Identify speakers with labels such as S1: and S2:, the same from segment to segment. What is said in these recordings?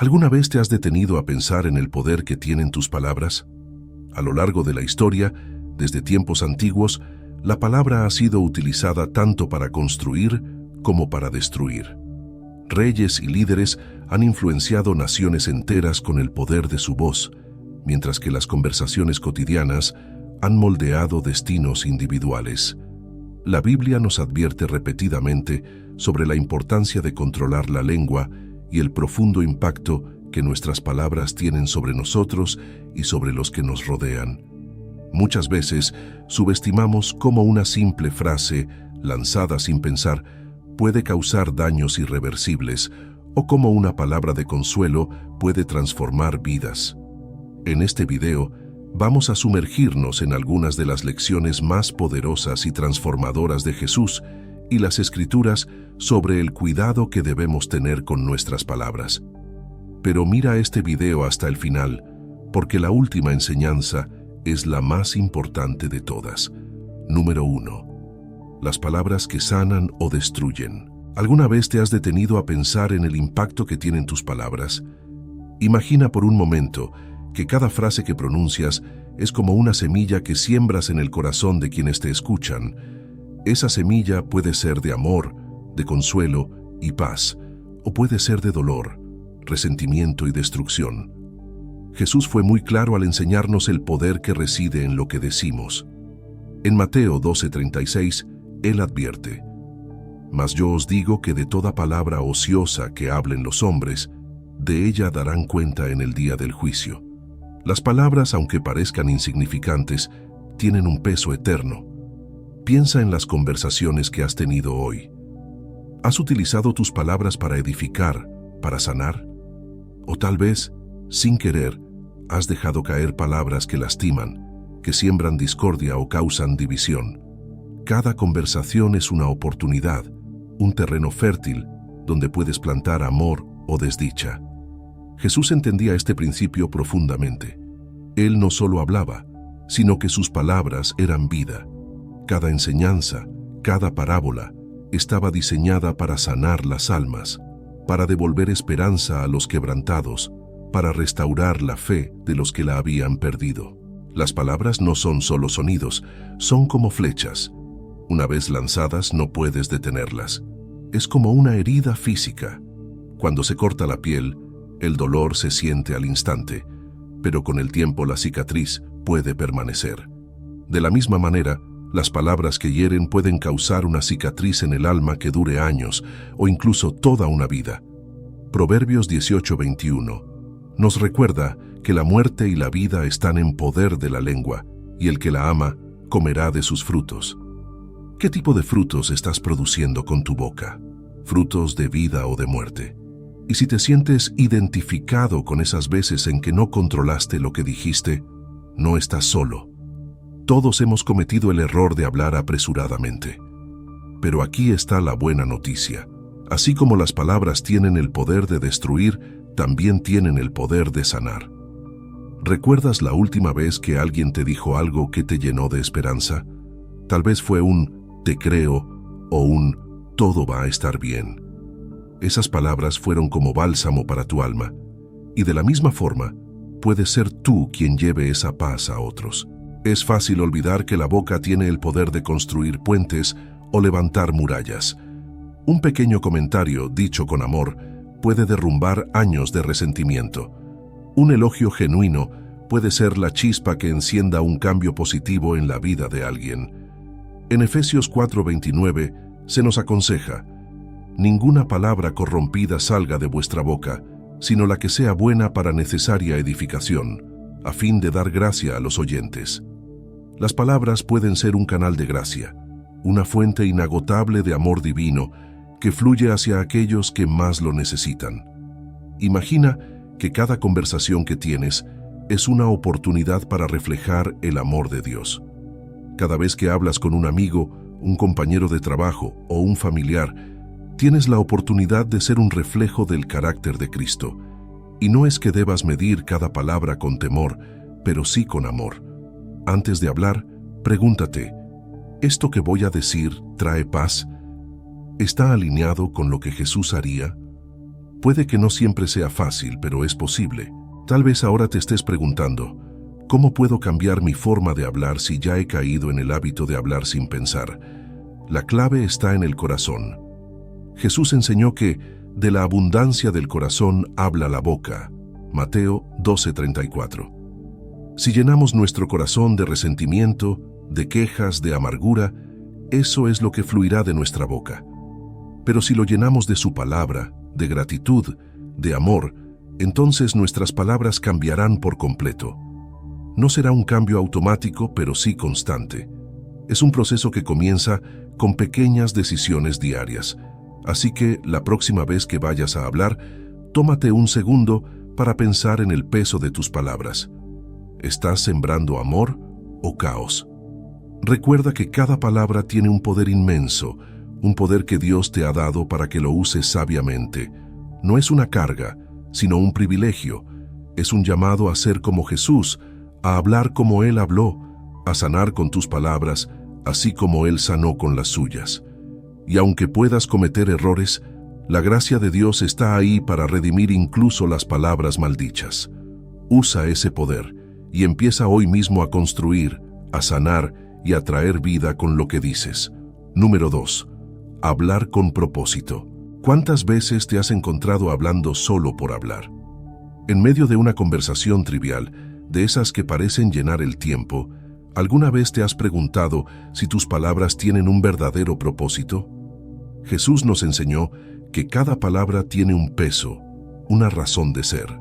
S1: ¿Alguna vez te has detenido a pensar en el poder que tienen tus palabras? A lo largo de la historia, desde tiempos antiguos, la palabra ha sido utilizada tanto para construir como para destruir. Reyes y líderes han influenciado naciones enteras con el poder de su voz, mientras que las conversaciones cotidianas han moldeado destinos individuales. La Biblia nos advierte repetidamente sobre la importancia de controlar la lengua y el profundo impacto que nuestras palabras tienen sobre nosotros y sobre los que nos rodean. Muchas veces subestimamos cómo una simple frase, lanzada sin pensar, puede causar daños irreversibles, o cómo una palabra de consuelo puede transformar vidas. En este video, vamos a sumergirnos en algunas de las lecciones más poderosas y transformadoras de Jesús y las Escrituras sobre el cuidado que debemos tener con nuestras palabras. Pero mira este video hasta el final, porque la última enseñanza es la más importante de todas. Número 1. Las palabras que sanan o destruyen. ¿Alguna vez te has detenido a pensar en el impacto que tienen tus palabras? Imagina por un momento que cada frase que pronuncias es como una semilla que siembras en el corazón de quienes te escuchan. Esa semilla puede ser de amor, de consuelo y paz, o puede ser de dolor, resentimiento y destrucción. Jesús fue muy claro al enseñarnos el poder que reside en lo que decimos. En Mateo 12:36, Él advierte: «Mas yo os digo que de toda palabra ociosa que hablen los hombres, de ella darán cuenta en el día del juicio». Las palabras, aunque parezcan insignificantes, tienen un peso eterno. Piensa en las conversaciones que has tenido hoy. ¿Has utilizado tus palabras para edificar, para sanar? O tal vez, sin querer, has dejado caer palabras que lastiman, que siembran discordia o causan división. Cada conversación es una oportunidad, un terreno fértil donde puedes plantar amor o desdicha. Jesús entendía este principio profundamente. Él no solo hablaba, sino que sus palabras eran vida. Cada enseñanza, cada parábola, estaba diseñada para sanar las almas, para devolver esperanza a los quebrantados, para restaurar la fe de los que la habían perdido. Las palabras no son solo sonidos, son como flechas. Una vez lanzadas no puedes detenerlas. Es como una herida física. Cuando se corta la piel, el dolor se siente al instante, pero con el tiempo la cicatriz puede permanecer. De la misma manera, las palabras que hieren pueden causar una cicatriz en el alma que dure años o incluso toda una vida. Proverbios 18:21 nos recuerda que la muerte y la vida están en poder de la lengua, y el que la ama comerá de sus frutos. ¿Qué tipo de frutos estás produciendo con tu boca? ¿Frutos de vida o de muerte? Y si te sientes identificado con esas veces en que no controlaste lo que dijiste, no estás solo. Todos hemos cometido el error de hablar apresuradamente. Pero aquí está la buena noticia. Así como las palabras tienen el poder de destruir, también tienen el poder de sanar. ¿Recuerdas la última vez que alguien te dijo algo que te llenó de esperanza? Tal vez fue un «te creo» o un «todo va a estar bien». Esas palabras fueron como bálsamo para tu alma, y de la misma forma, puedes ser tú quien lleve esa paz a otros. Es fácil olvidar que la boca tiene el poder de construir puentes o levantar murallas. Un pequeño comentario dicho con amor puede derrumbar años de resentimiento. Un elogio genuino puede ser la chispa que encienda un cambio positivo en la vida de alguien. En Efesios 4:29 se nos aconseja: «Ninguna palabra corrompida salga de vuestra boca, sino la que sea buena para necesaria edificación, a fin de dar gracia a los oyentes». Las palabras pueden ser un canal de gracia, una fuente inagotable de amor divino que fluye hacia aquellos que más lo necesitan. Imagina que cada conversación que tienes es una oportunidad para reflejar el amor de Dios. Cada vez que hablas con un amigo, un compañero de trabajo o un familiar, tienes la oportunidad de ser un reflejo del carácter de Cristo. Y no es que debas medir cada palabra con temor, pero sí con amor. Antes de hablar, pregúntate: ¿esto que voy a decir trae paz? ¿Está alineado con lo que Jesús haría? Puede que no siempre sea fácil, pero es posible. Tal vez ahora te estés preguntando, ¿cómo puedo cambiar mi forma de hablar si ya he caído en el hábito de hablar sin pensar? La clave está en el corazón. Jesús enseñó que de la abundancia del corazón habla la boca. Mateo 12:34. Si llenamos nuestro corazón de resentimiento, de quejas, de amargura, eso es lo que fluirá de nuestra boca. Pero si lo llenamos de su palabra, de gratitud, de amor, entonces nuestras palabras cambiarán por completo. No será un cambio automático, pero sí constante. Es un proceso que comienza con pequeñas decisiones diarias. Así que la próxima vez que vayas a hablar, tómate un segundo para pensar en el peso de tus palabras. ¿Estás sembrando amor o caos? Recuerda que cada palabra tiene un poder inmenso, un poder que Dios te ha dado para que lo uses sabiamente. No es una carga, sino un privilegio. Es un llamado a ser como Jesús, a hablar como Él habló, a sanar con tus palabras, así como Él sanó con las suyas. Y aunque puedas cometer errores, la gracia de Dios está ahí para redimir incluso las palabras maldichas. Usa ese poder y empieza hoy mismo a construir, a sanar y a traer vida con lo que dices. Número 2. Hablar con propósito. ¿Cuántas veces te has encontrado hablando solo por hablar? En medio de una conversación trivial, de esas que parecen llenar el tiempo, ¿alguna vez te has preguntado si tus palabras tienen un verdadero propósito? Jesús nos enseñó que cada palabra tiene un peso, una razón de ser.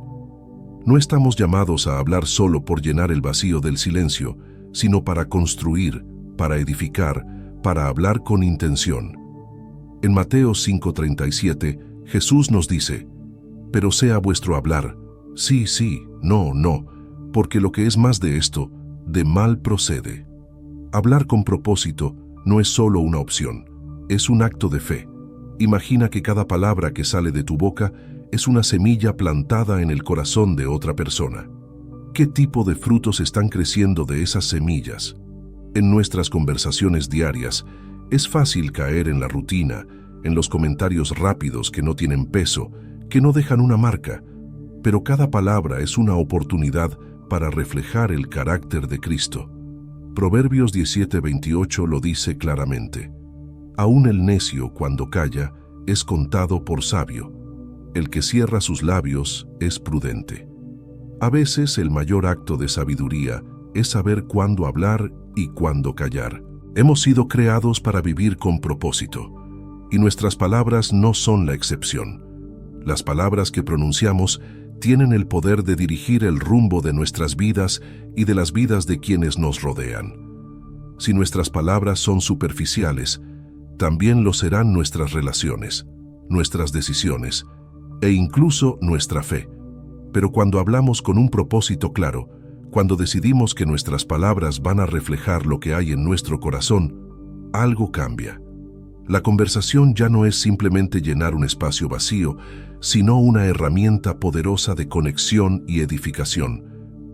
S1: No estamos llamados a hablar solo por llenar el vacío del silencio, sino para construir, para edificar, para hablar con intención. En Mateo 5:37, Jesús nos dice, «Pero sea vuestro hablar, sí, sí, no, no, porque lo que es más de esto, de mal procede». Hablar con propósito no es solo una opción, es un acto de fe. Imagina que cada palabra que sale de tu boca es una semilla plantada en el corazón de otra persona. ¿Qué tipo de frutos están creciendo de esas semillas? En nuestras conversaciones diarias, es fácil caer en la rutina, en los comentarios rápidos que no tienen peso, que no dejan una marca, pero cada palabra es una oportunidad para reflejar el carácter de Cristo. Proverbios 17:28 lo dice claramente. Aún el necio, cuando calla, es contado por sabio. El que cierra sus labios es prudente. A veces el mayor acto de sabiduría es saber cuándo hablar y cuándo callar. Hemos sido creados para vivir con propósito, y nuestras palabras no son la excepción. Las palabras que pronunciamos tienen el poder de dirigir el rumbo de nuestras vidas y de las vidas de quienes nos rodean. Si nuestras palabras son superficiales, también lo serán nuestras relaciones, nuestras decisiones e incluso nuestra fe. Pero cuando hablamos con un propósito claro, cuando decidimos que nuestras palabras van a reflejar lo que hay en nuestro corazón, algo cambia. La conversación ya no es simplemente llenar un espacio vacío, sino una herramienta poderosa de conexión y edificación.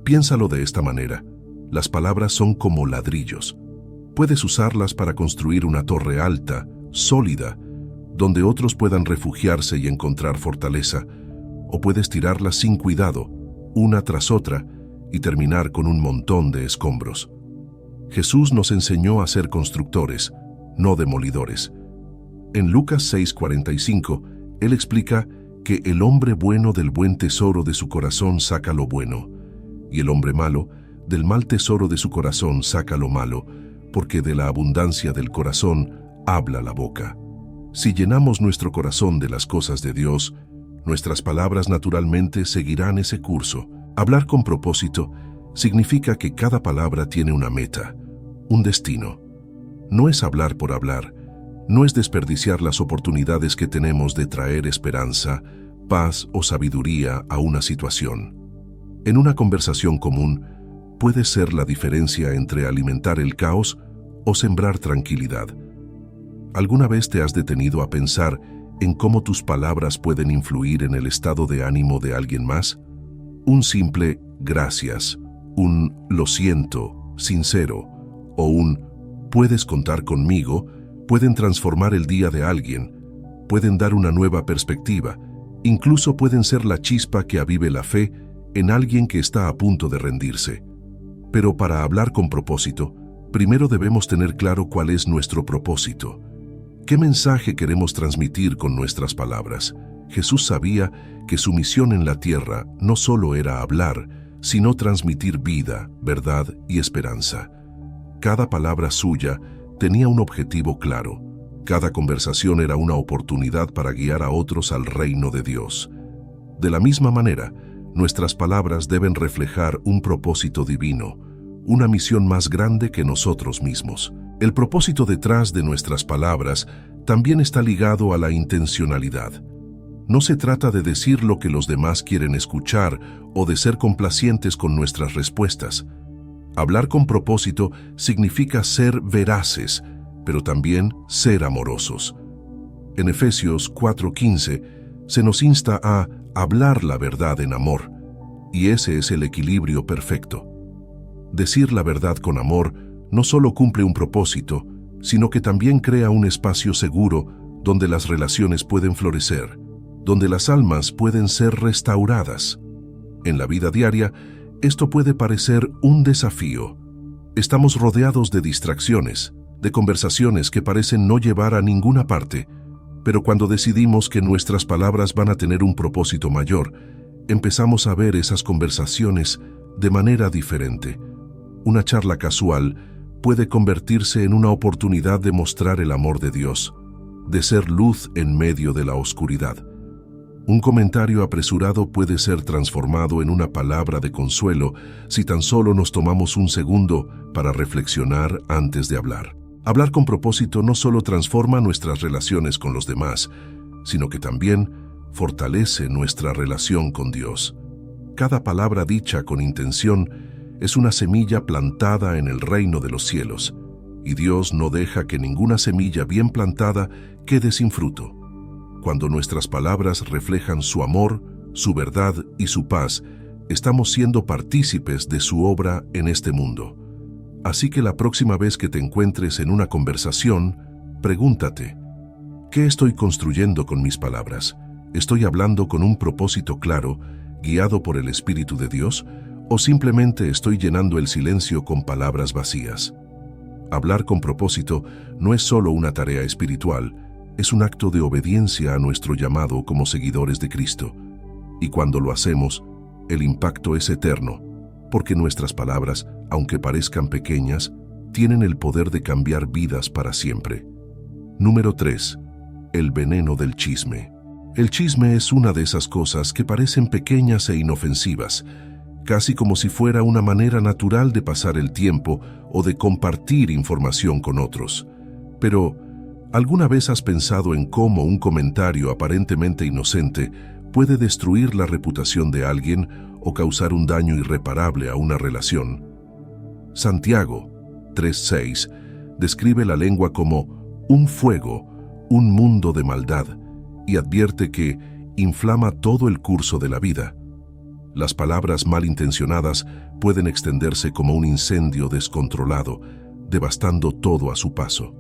S1: Piénsalo de esta manera. Las palabras son como ladrillos. Puedes usarlas para construir una torre alta, sólida, donde otros puedan refugiarse y encontrar fortaleza, o puedes tirarlas sin cuidado, una tras otra, y terminar con un montón de escombros. Jesús nos enseñó a ser constructores, no demolidores. En Lucas 6:45, Él explica que el hombre bueno del buen tesoro de su corazón saca lo bueno, y el hombre malo del mal tesoro de su corazón saca lo malo, porque de la abundancia del corazón habla la boca. Si llenamos nuestro corazón de las cosas de Dios, nuestras palabras naturalmente seguirán ese curso. Hablar con propósito significa que cada palabra tiene una meta, un destino. No es hablar por hablar, no es desperdiciar las oportunidades que tenemos de traer esperanza, paz o sabiduría a una situación. En una conversación común, puede ser la diferencia entre alimentar el caos o sembrar tranquilidad. ¿Alguna vez te has detenido a pensar en cómo tus palabras pueden influir en el estado de ánimo de alguien más? Un simple gracias, un lo siento, sincero, o un puedes contar conmigo, pueden transformar el día de alguien, pueden dar una nueva perspectiva Incluso pueden ser la chispa que avive la fe en alguien que está a punto de rendirse. Pero para hablar con propósito, primero debemos tener claro cuál es nuestro propósito. ¿Qué mensaje queremos transmitir con nuestras palabras? Jesús sabía que su misión en la tierra no solo era hablar, sino transmitir vida, verdad y esperanza. Cada palabra suya tenía un objetivo claro. Cada conversación era una oportunidad para guiar a otros al reino de Dios. De la misma manera, nuestras palabras deben reflejar un propósito divino, una misión más grande que nosotros mismos. El propósito detrás de nuestras palabras también está ligado a la intencionalidad. No se trata de decir lo que los demás quieren escuchar o de ser complacientes con nuestras respuestas. Hablar con propósito significa ser veraces, pero también ser amorosos. En Efesios 4:15 se nos insta a hablar la verdad en amor, y ese es el equilibrio perfecto. Decir la verdad con amor no solo cumple un propósito, sino que también crea un espacio seguro donde las relaciones pueden florecer, donde las almas pueden ser restauradas. En la vida diaria, esto puede parecer un desafío. Estamos rodeados de distracciones, de conversaciones que parecen no llevar a ninguna parte, pero cuando decidimos que nuestras palabras van a tener un propósito mayor, empezamos a ver esas conversaciones de manera diferente. Una charla casual puede convertirse en una oportunidad de mostrar el amor de Dios, de ser luz en medio de la oscuridad. Un comentario apresurado puede ser transformado en una palabra de consuelo si tan solo nos tomamos un segundo para reflexionar antes de hablar. Hablar con propósito no solo transforma nuestras relaciones con los demás, sino que también fortalece nuestra relación con Dios. Cada palabra dicha con intención es una semilla plantada en el reino de los cielos, y Dios no deja que ninguna semilla bien plantada quede sin fruto. Cuando nuestras palabras reflejan su amor, su verdad y su paz, estamos siendo partícipes de su obra en este mundo. Así que la próxima vez que te encuentres en una conversación, pregúntate, ¿qué estoy construyendo con mis palabras? ¿Estoy hablando con un propósito claro, guiado por el Espíritu de Dios, o simplemente estoy llenando el silencio con palabras vacías? Hablar con propósito no es solo una tarea espiritual, es un acto de obediencia a nuestro llamado como seguidores de Cristo. Y cuando lo hacemos, el impacto es eterno, porque nuestras palabras, aunque parezcan pequeñas, tienen el poder de cambiar vidas para siempre. Número 3. El veneno del chisme. El chisme es una de esas cosas que parecen pequeñas e inofensivas, casi como si fuera una manera natural de pasar el tiempo o de compartir información con otros. Pero, ¿alguna vez has pensado en cómo un comentario aparentemente inocente puede destruir la reputación de alguien o causar un daño irreparable a una relación? Santiago 3:6 describe la lengua como un fuego, un mundo de maldad, y advierte que inflama todo el curso de la vida. Las palabras malintencionadas pueden extenderse como un incendio descontrolado, devastando todo a su paso.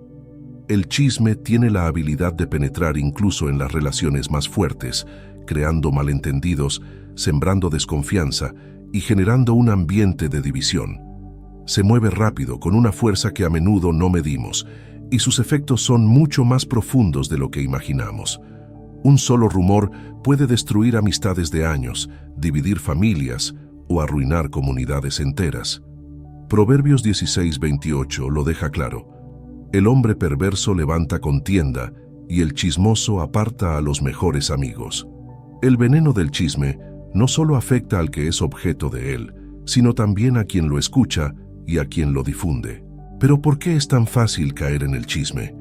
S1: El chisme tiene la habilidad de penetrar incluso en las relaciones más fuertes, creando malentendidos, sembrando desconfianza y generando un ambiente de división. Se mueve rápido, con una fuerza que a menudo no medimos, y sus efectos son mucho más profundos de lo que imaginamos. Un solo rumor puede destruir amistades de años, dividir familias o arruinar comunidades enteras. Proverbios 16:28 lo deja claro. El hombre perverso levanta contienda y el chismoso aparta a los mejores amigos. El veneno del chisme no solo afecta al que es objeto de él, sino también a quien lo escucha y a quien lo difunde. Pero ¿por qué es tan fácil caer en el chisme?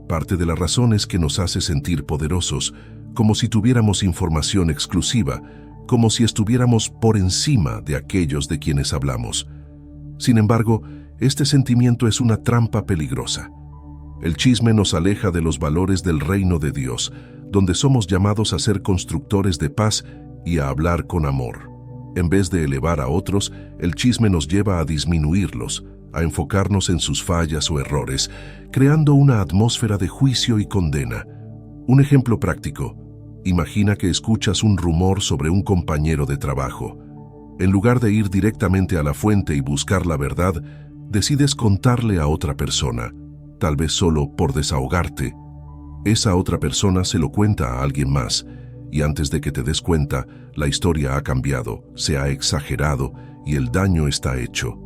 S1: Parte de la razón es que nos hace sentir poderosos, como si tuviéramos información exclusiva, como si estuviéramos por encima de aquellos de quienes hablamos. Sin embargo, este sentimiento es una trampa peligrosa. El chisme nos aleja de los valores del reino de Dios, donde somos llamados a ser constructores de paz y a hablar con amor. En vez de elevar a otros, el chisme nos lleva a disminuirlos, a enfocarnos en sus fallas o errores, creando una atmósfera de juicio y condena. Un ejemplo práctico: Imagina que escuchas un rumor sobre un compañero de trabajo. En lugar de ir directamente a la fuente y buscar la verdad, decides contarle a otra persona, tal vez solo por desahogarte. Esa otra persona se lo cuenta a alguien más, y antes de que te des cuenta, la historia ha cambiado, se ha exagerado y el daño está hecho.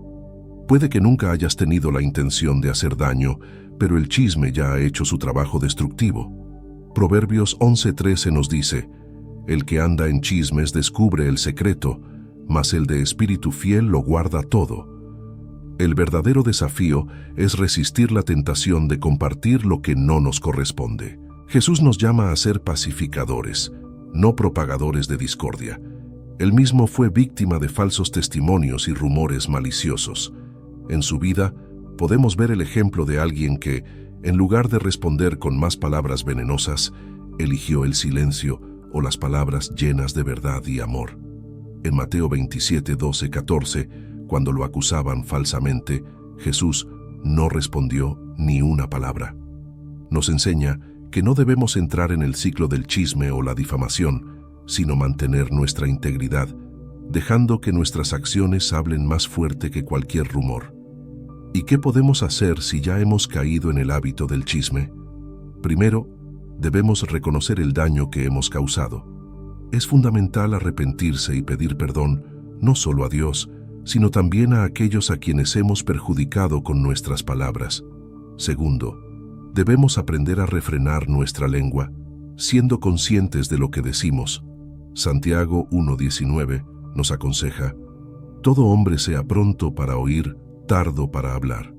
S1: Puede que nunca hayas tenido la intención de hacer daño, pero el chisme ya ha hecho su trabajo destructivo. Proverbios 11:13 nos dice: el que anda en chismes descubre el secreto, mas el de espíritu fiel lo guarda todo. El verdadero desafío es resistir la tentación de compartir lo que no nos corresponde. Jesús nos llama a ser pacificadores, no propagadores de discordia. Él mismo fue víctima de falsos testimonios y rumores maliciosos. En su vida, podemos ver el ejemplo de alguien que, en lugar de responder con más palabras venenosas, eligió el silencio o las palabras llenas de verdad y amor. En Mateo 27:12-14, cuando lo acusaban falsamente, Jesús no respondió ni una palabra. Nos enseña que no debemos entrar en el ciclo del chisme o la difamación, sino mantener nuestra integridad, dejando que nuestras acciones hablen más fuerte que cualquier rumor. ¿Y qué podemos hacer si ya hemos caído en el hábito del chisme? Primero, debemos reconocer el daño que hemos causado. Es fundamental arrepentirse y pedir perdón, no solo a Dios, sino también a aquellos a quienes hemos perjudicado con nuestras palabras. Segundo, debemos aprender a refrenar nuestra lengua, siendo conscientes de lo que decimos. Santiago 1:19 nos aconseja: todo hombre sea pronto para oír, tardo para hablar.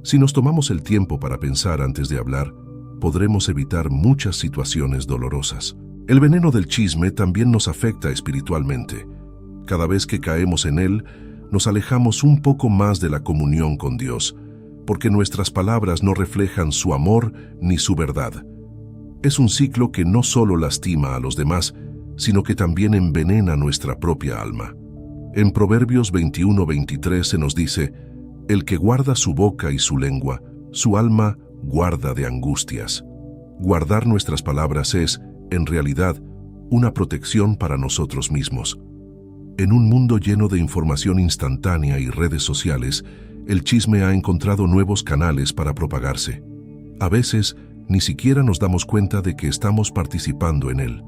S1: Si nos tomamos el tiempo para pensar antes de hablar, podremos evitar muchas situaciones dolorosas. El veneno del chisme también nos afecta espiritualmente. Cada vez que caemos en él, nos alejamos un poco más de la comunión con Dios, porque nuestras palabras no reflejan su amor ni su verdad. Es un ciclo que no solo lastima a los demás, sino que también envenena nuestra propia alma. En Proverbios 21:23 se nos dice: el que guarda su boca y su lengua, su alma guarda de angustias. Guardar nuestras palabras es, en realidad, una protección para nosotros mismos. En un mundo lleno de información instantánea y redes sociales, el chisme ha encontrado nuevos canales para propagarse. A veces, ni siquiera nos damos cuenta de que estamos participando en él.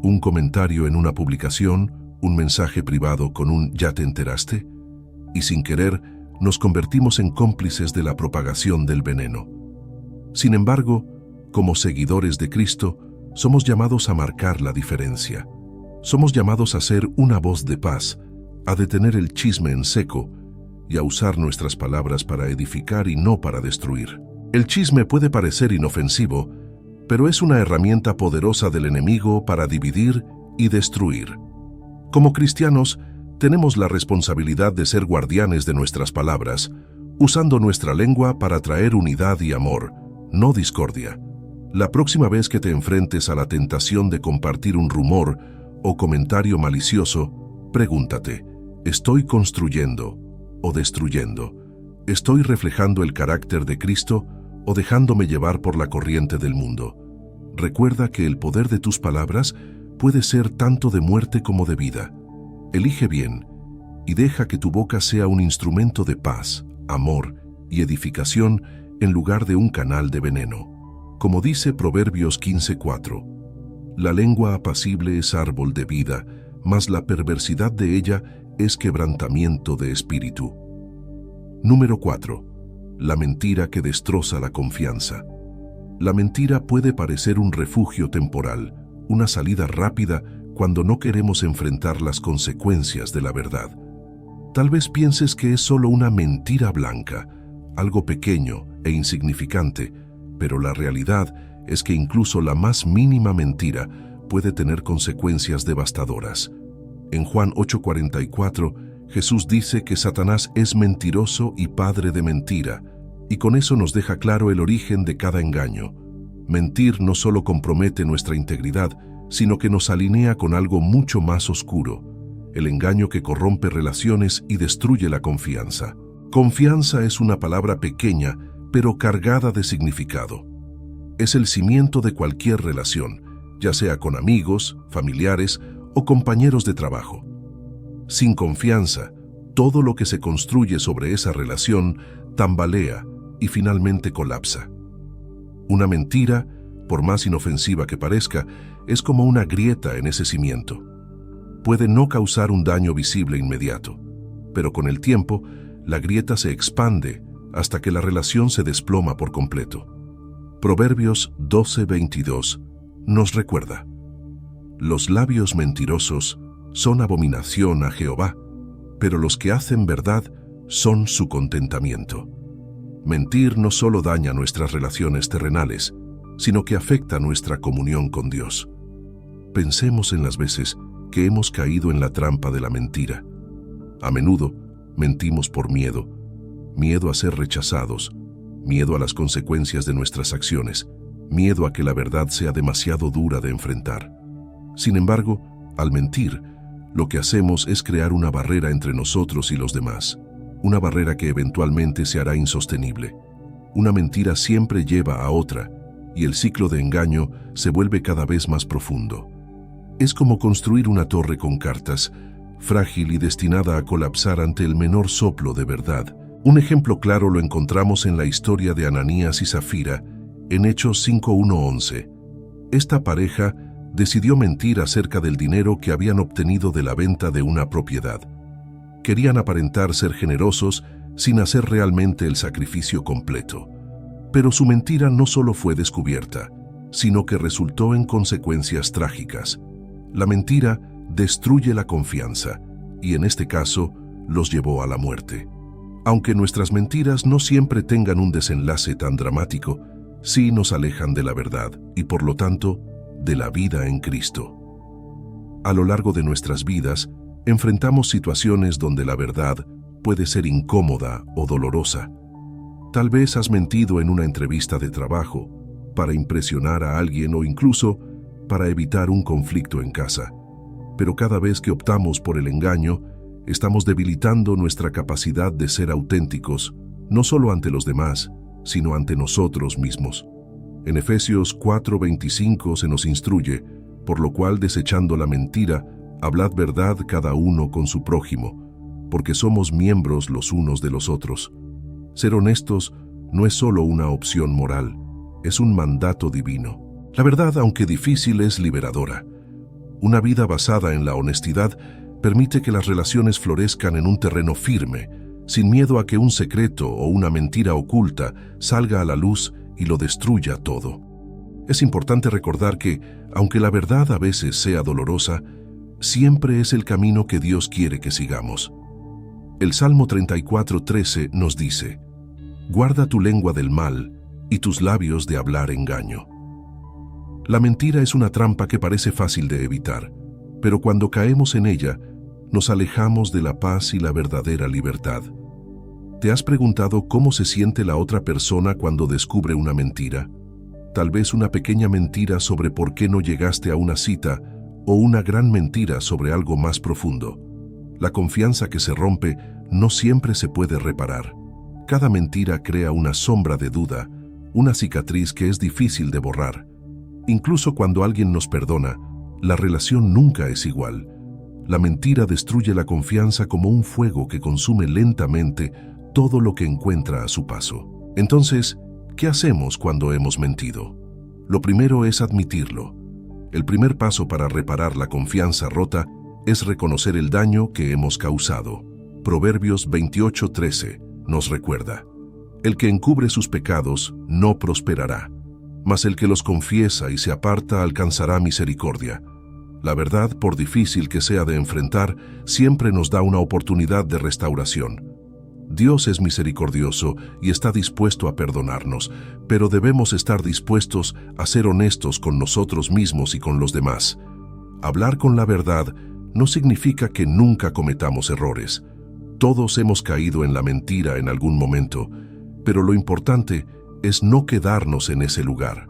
S1: Un comentario en una publicación, un mensaje privado con un «¿ya te enteraste?», y sin querer, nos convertimos en cómplices de la propagación del veneno. Sin embargo, como seguidores de Cristo, somos llamados a marcar la diferencia. Somos llamados a ser una voz de paz, a detener el chisme en seco y a usar nuestras palabras para edificar y no para destruir. El chisme puede parecer inofensivo, pero es una herramienta poderosa del enemigo para dividir y destruir. Como cristianos, tenemos la responsabilidad de ser guardianes de nuestras palabras, usando nuestra lengua para traer unidad y amor, no discordia. La próxima vez que te enfrentes a la tentación de compartir un rumor o comentario malicioso, pregúntate: ¿estoy construyendo o destruyendo? ¿Estoy reflejando el carácter de Cristo o dejándome llevar por la corriente del mundo? Recuerda que el poder de tus palabras puede ser tanto de muerte como de vida. Elige bien y deja que tu boca sea un instrumento de paz, amor y edificación en lugar de un canal de veneno. Como dice Proverbios 15:4, la lengua apacible es árbol de vida, mas la perversidad de ella es quebrantamiento de espíritu. Número 4. La mentira que destroza la confianza. La mentira puede parecer un refugio temporal, una salida rápida cuando no queremos enfrentar las consecuencias de la verdad. Tal vez pienses que es solo una mentira blanca, algo pequeño e insignificante, pero la realidad es que incluso la más mínima mentira puede tener consecuencias devastadoras. En Juan 8:44, Jesús dice que Satanás es mentiroso y padre de mentira, y con eso nos deja claro el origen de cada engaño. Mentir no solo compromete nuestra integridad, sino que nos alinea con algo mucho más oscuro, el engaño que corrompe relaciones y destruye la confianza. Confianza es una palabra pequeña, pero cargada de significado. Es el cimiento de cualquier relación, ya sea con amigos, familiares o compañeros de trabajo. Sin confianza, todo lo que se construye sobre esa relación tambalea y finalmente colapsa. Una mentira, por más inofensiva que parezca, es como una grieta en ese cimiento. Puede no causar un daño visible inmediato, pero con el tiempo, la grieta se expande hasta que la relación se desploma por completo. Proverbios 12:22 nos recuerda: los labios mentirosos son abominación a Jehová, pero los que hacen verdad son su contentamiento. Mentir no solo daña nuestras relaciones terrenales, sino que afecta nuestra comunión con Dios. Pensemos en las veces que hemos caído en la trampa de la mentira. A menudo mentimos por miedo a ser rechazados, miedo a las consecuencias de nuestras acciones, miedo a que la verdad sea demasiado dura de enfrentar. Sin embargo, al mentir, lo que hacemos es crear una barrera entre nosotros y los demás, una barrera que eventualmente se hará insostenible. Una mentira siempre lleva a otra, y el ciclo de engaño se vuelve cada vez más profundo. Es como construir una torre con cartas, frágil y destinada a colapsar ante el menor soplo de verdad. Un ejemplo claro lo encontramos en la historia de Ananías y Zafira, en Hechos 5:1-11. Esta pareja decidió mentir acerca del dinero que habían obtenido de la venta de una propiedad. Querían aparentar ser generosos sin hacer realmente el sacrificio completo. Pero su mentira no solo fue descubierta, sino que resultó en consecuencias trágicas. La mentira destruye la confianza y en este caso los llevó a la muerte. Aunque nuestras mentiras no siempre tengan un desenlace tan dramático, sí nos alejan de la verdad y por lo tanto de la vida en Cristo. A lo largo de nuestras vidas enfrentamos situaciones donde la verdad puede ser incómoda o dolorosa. Tal vez has mentido en una entrevista de trabajo para impresionar a alguien o incluso para evitar un conflicto en casa. Pero cada vez que optamos por el engaño, estamos debilitando nuestra capacidad de ser auténticos, no solo ante los demás, sino ante nosotros mismos. En Efesios 4:25 se nos instruye: por lo cual, desechando la mentira, hablad verdad cada uno con su prójimo, porque somos miembros los unos de los otros. Ser honestos no es solo una opción moral, es un mandato divino. La verdad, aunque difícil, es liberadora. Una vida basada en la honestidad permite que las relaciones florezcan en un terreno firme, sin miedo a que un secreto o una mentira oculta salga a la luz y lo destruya todo. Es importante recordar que, aunque la verdad a veces sea dolorosa, siempre es el camino que Dios quiere que sigamos. El Salmo 34:13 nos dice: guarda tu lengua del mal y tus labios de hablar engaño. La mentira es una trampa que parece fácil de evitar, pero cuando caemos en ella, nos alejamos de la paz y la verdadera libertad. ¿Te has preguntado cómo se siente la otra persona cuando descubre una mentira? Tal vez una pequeña mentira sobre por qué no llegaste a una cita o una gran mentira sobre algo más profundo. La confianza que se rompe no siempre se puede reparar. Cada mentira crea una sombra de duda, una cicatriz que es difícil de borrar. Incluso cuando alguien nos perdona, la relación nunca es igual. La mentira destruye la confianza como un fuego que consume lentamente todo lo que encuentra a su paso. Entonces, ¿qué hacemos cuando hemos mentido? Lo primero es admitirlo. El primer paso para reparar la confianza rota es reconocer el daño que hemos causado. Proverbios 28:13 nos recuerda: el que encubre sus pecados no prosperará, mas el que los confiesa y se aparta alcanzará misericordia. La verdad, por difícil que sea de enfrentar, siempre nos da una oportunidad de restauración. Dios es misericordioso y está dispuesto a perdonarnos, pero debemos estar dispuestos a ser honestos con nosotros mismos y con los demás. Hablar con la verdad no significa que nunca cometamos errores. Todos hemos caído en la mentira en algún momento, pero lo importante es no quedarnos en ese lugar.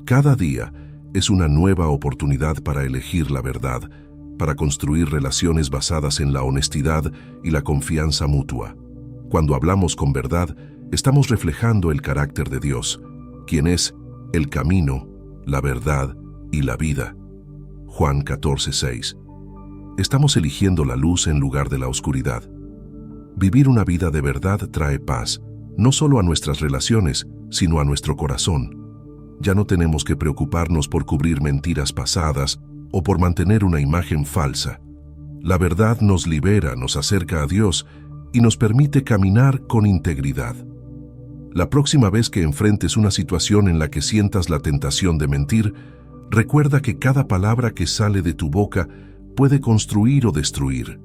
S1: Cada día es una nueva oportunidad para elegir la verdad, para construir relaciones basadas en la honestidad y la confianza mutua. Cuando hablamos con verdad, estamos reflejando el carácter de Dios, quien es el camino, la verdad y la vida. Juan 14:6. Estamos eligiendo la luz en lugar de la oscuridad. Vivir una vida de verdad trae paz, no solo a nuestras relaciones, sino a nuestro corazón. Ya no tenemos que preocuparnos por cubrir mentiras pasadas o por mantener una imagen falsa. La verdad nos libera, nos acerca a Dios y nos permite caminar con integridad. La próxima vez que enfrentes una situación en la que sientas la tentación de mentir, recuerda que cada palabra que sale de tu boca puede construir o destruir.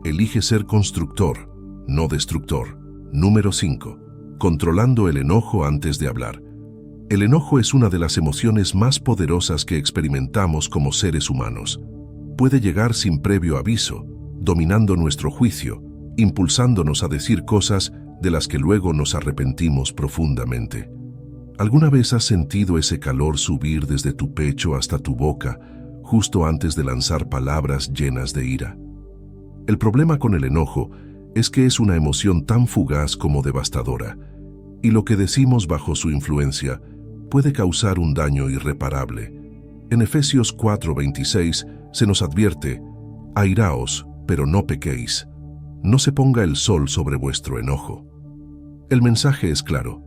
S1: Elige ser constructor, no destructor. Número 5. Controlando el enojo antes de hablar. El enojo es una de las emociones más poderosas que experimentamos como seres humanos. Puede llegar sin previo aviso, dominando nuestro juicio, impulsándonos a decir cosas de las que luego nos arrepentimos profundamente. ¿Alguna vez has sentido ese calor subir desde tu pecho hasta tu boca, justo antes de lanzar palabras llenas de ira? El problema con el enojo es que es una emoción tan fugaz como devastadora, y lo que decimos bajo su influencia puede causar un daño irreparable. En Efesios 4:26 se nos advierte: airaos, pero no pequéis. No se ponga el sol sobre vuestro enojo. El mensaje es claro: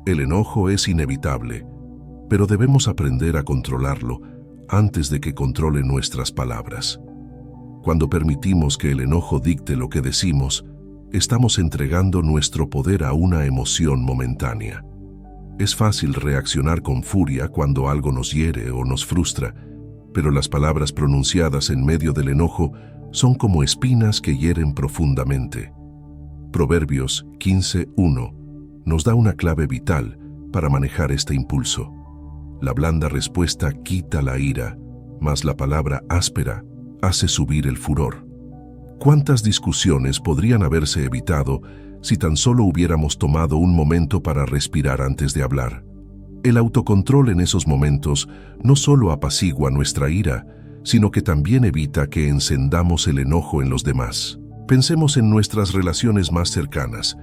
S1: el enojo es inevitable, pero debemos aprender a controlarlo antes de que controle nuestras palabras. Cuando permitimos que el enojo dicte lo que decimos, estamos entregando nuestro poder a una emoción momentánea. Es fácil reaccionar con furia cuando algo nos hiere o nos frustra, pero las palabras pronunciadas en medio del enojo son como espinas que hieren profundamente. Proverbios 15:1 nos da una clave vital para manejar este impulso. La blanda respuesta quita la ira, mas la palabra áspera hace subir el furor. ¿Cuántas discusiones podrían haberse evitado si tan solo hubiéramos tomado un momento para respirar antes de hablar? El autocontrol en esos momentos no solo apacigua nuestra ira, sino que también evita que encendamos el enojo en los demás. Pensemos en nuestras relaciones más cercanas.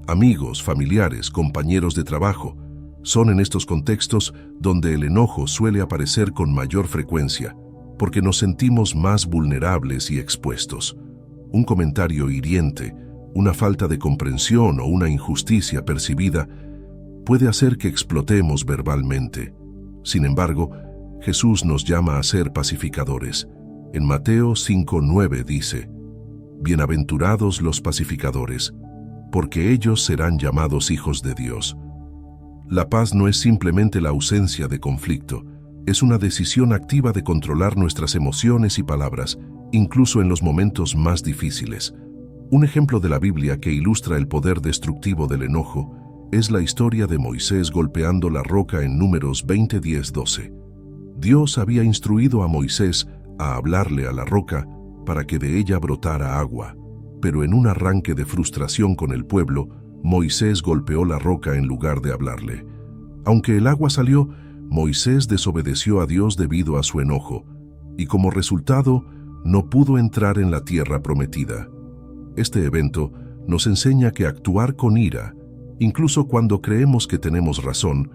S1: Amigos, familiares, compañeros de trabajo. Son en estos contextos donde el enojo suele aparecer con mayor frecuencia, porque nos sentimos más vulnerables y expuestos. Un comentario hiriente, una falta de comprensión o una injusticia percibida puede hacer que explotemos verbalmente. Sin embargo, Jesús nos llama a ser pacificadores. En Mateo 5:9 dice: bienaventurados los pacificadores, porque ellos serán llamados hijos de Dios. La paz no es simplemente la ausencia de conflicto, es una decisión activa de controlar nuestras emociones y palabras, incluso en los momentos más difíciles. Un ejemplo de la Biblia que ilustra el poder destructivo del enojo es la historia de Moisés golpeando la roca en Números 20:10-12. Dios había instruido a Moisés a hablarle a la roca para que de ella brotara agua, pero en un arranque de frustración con el pueblo, Moisés golpeó la roca en lugar de hablarle. Aunque el agua salió, Moisés desobedeció a Dios debido a su enojo, y como resultado, no pudo entrar en la tierra prometida. Este evento nos enseña que actuar con ira, incluso cuando creemos que tenemos razón,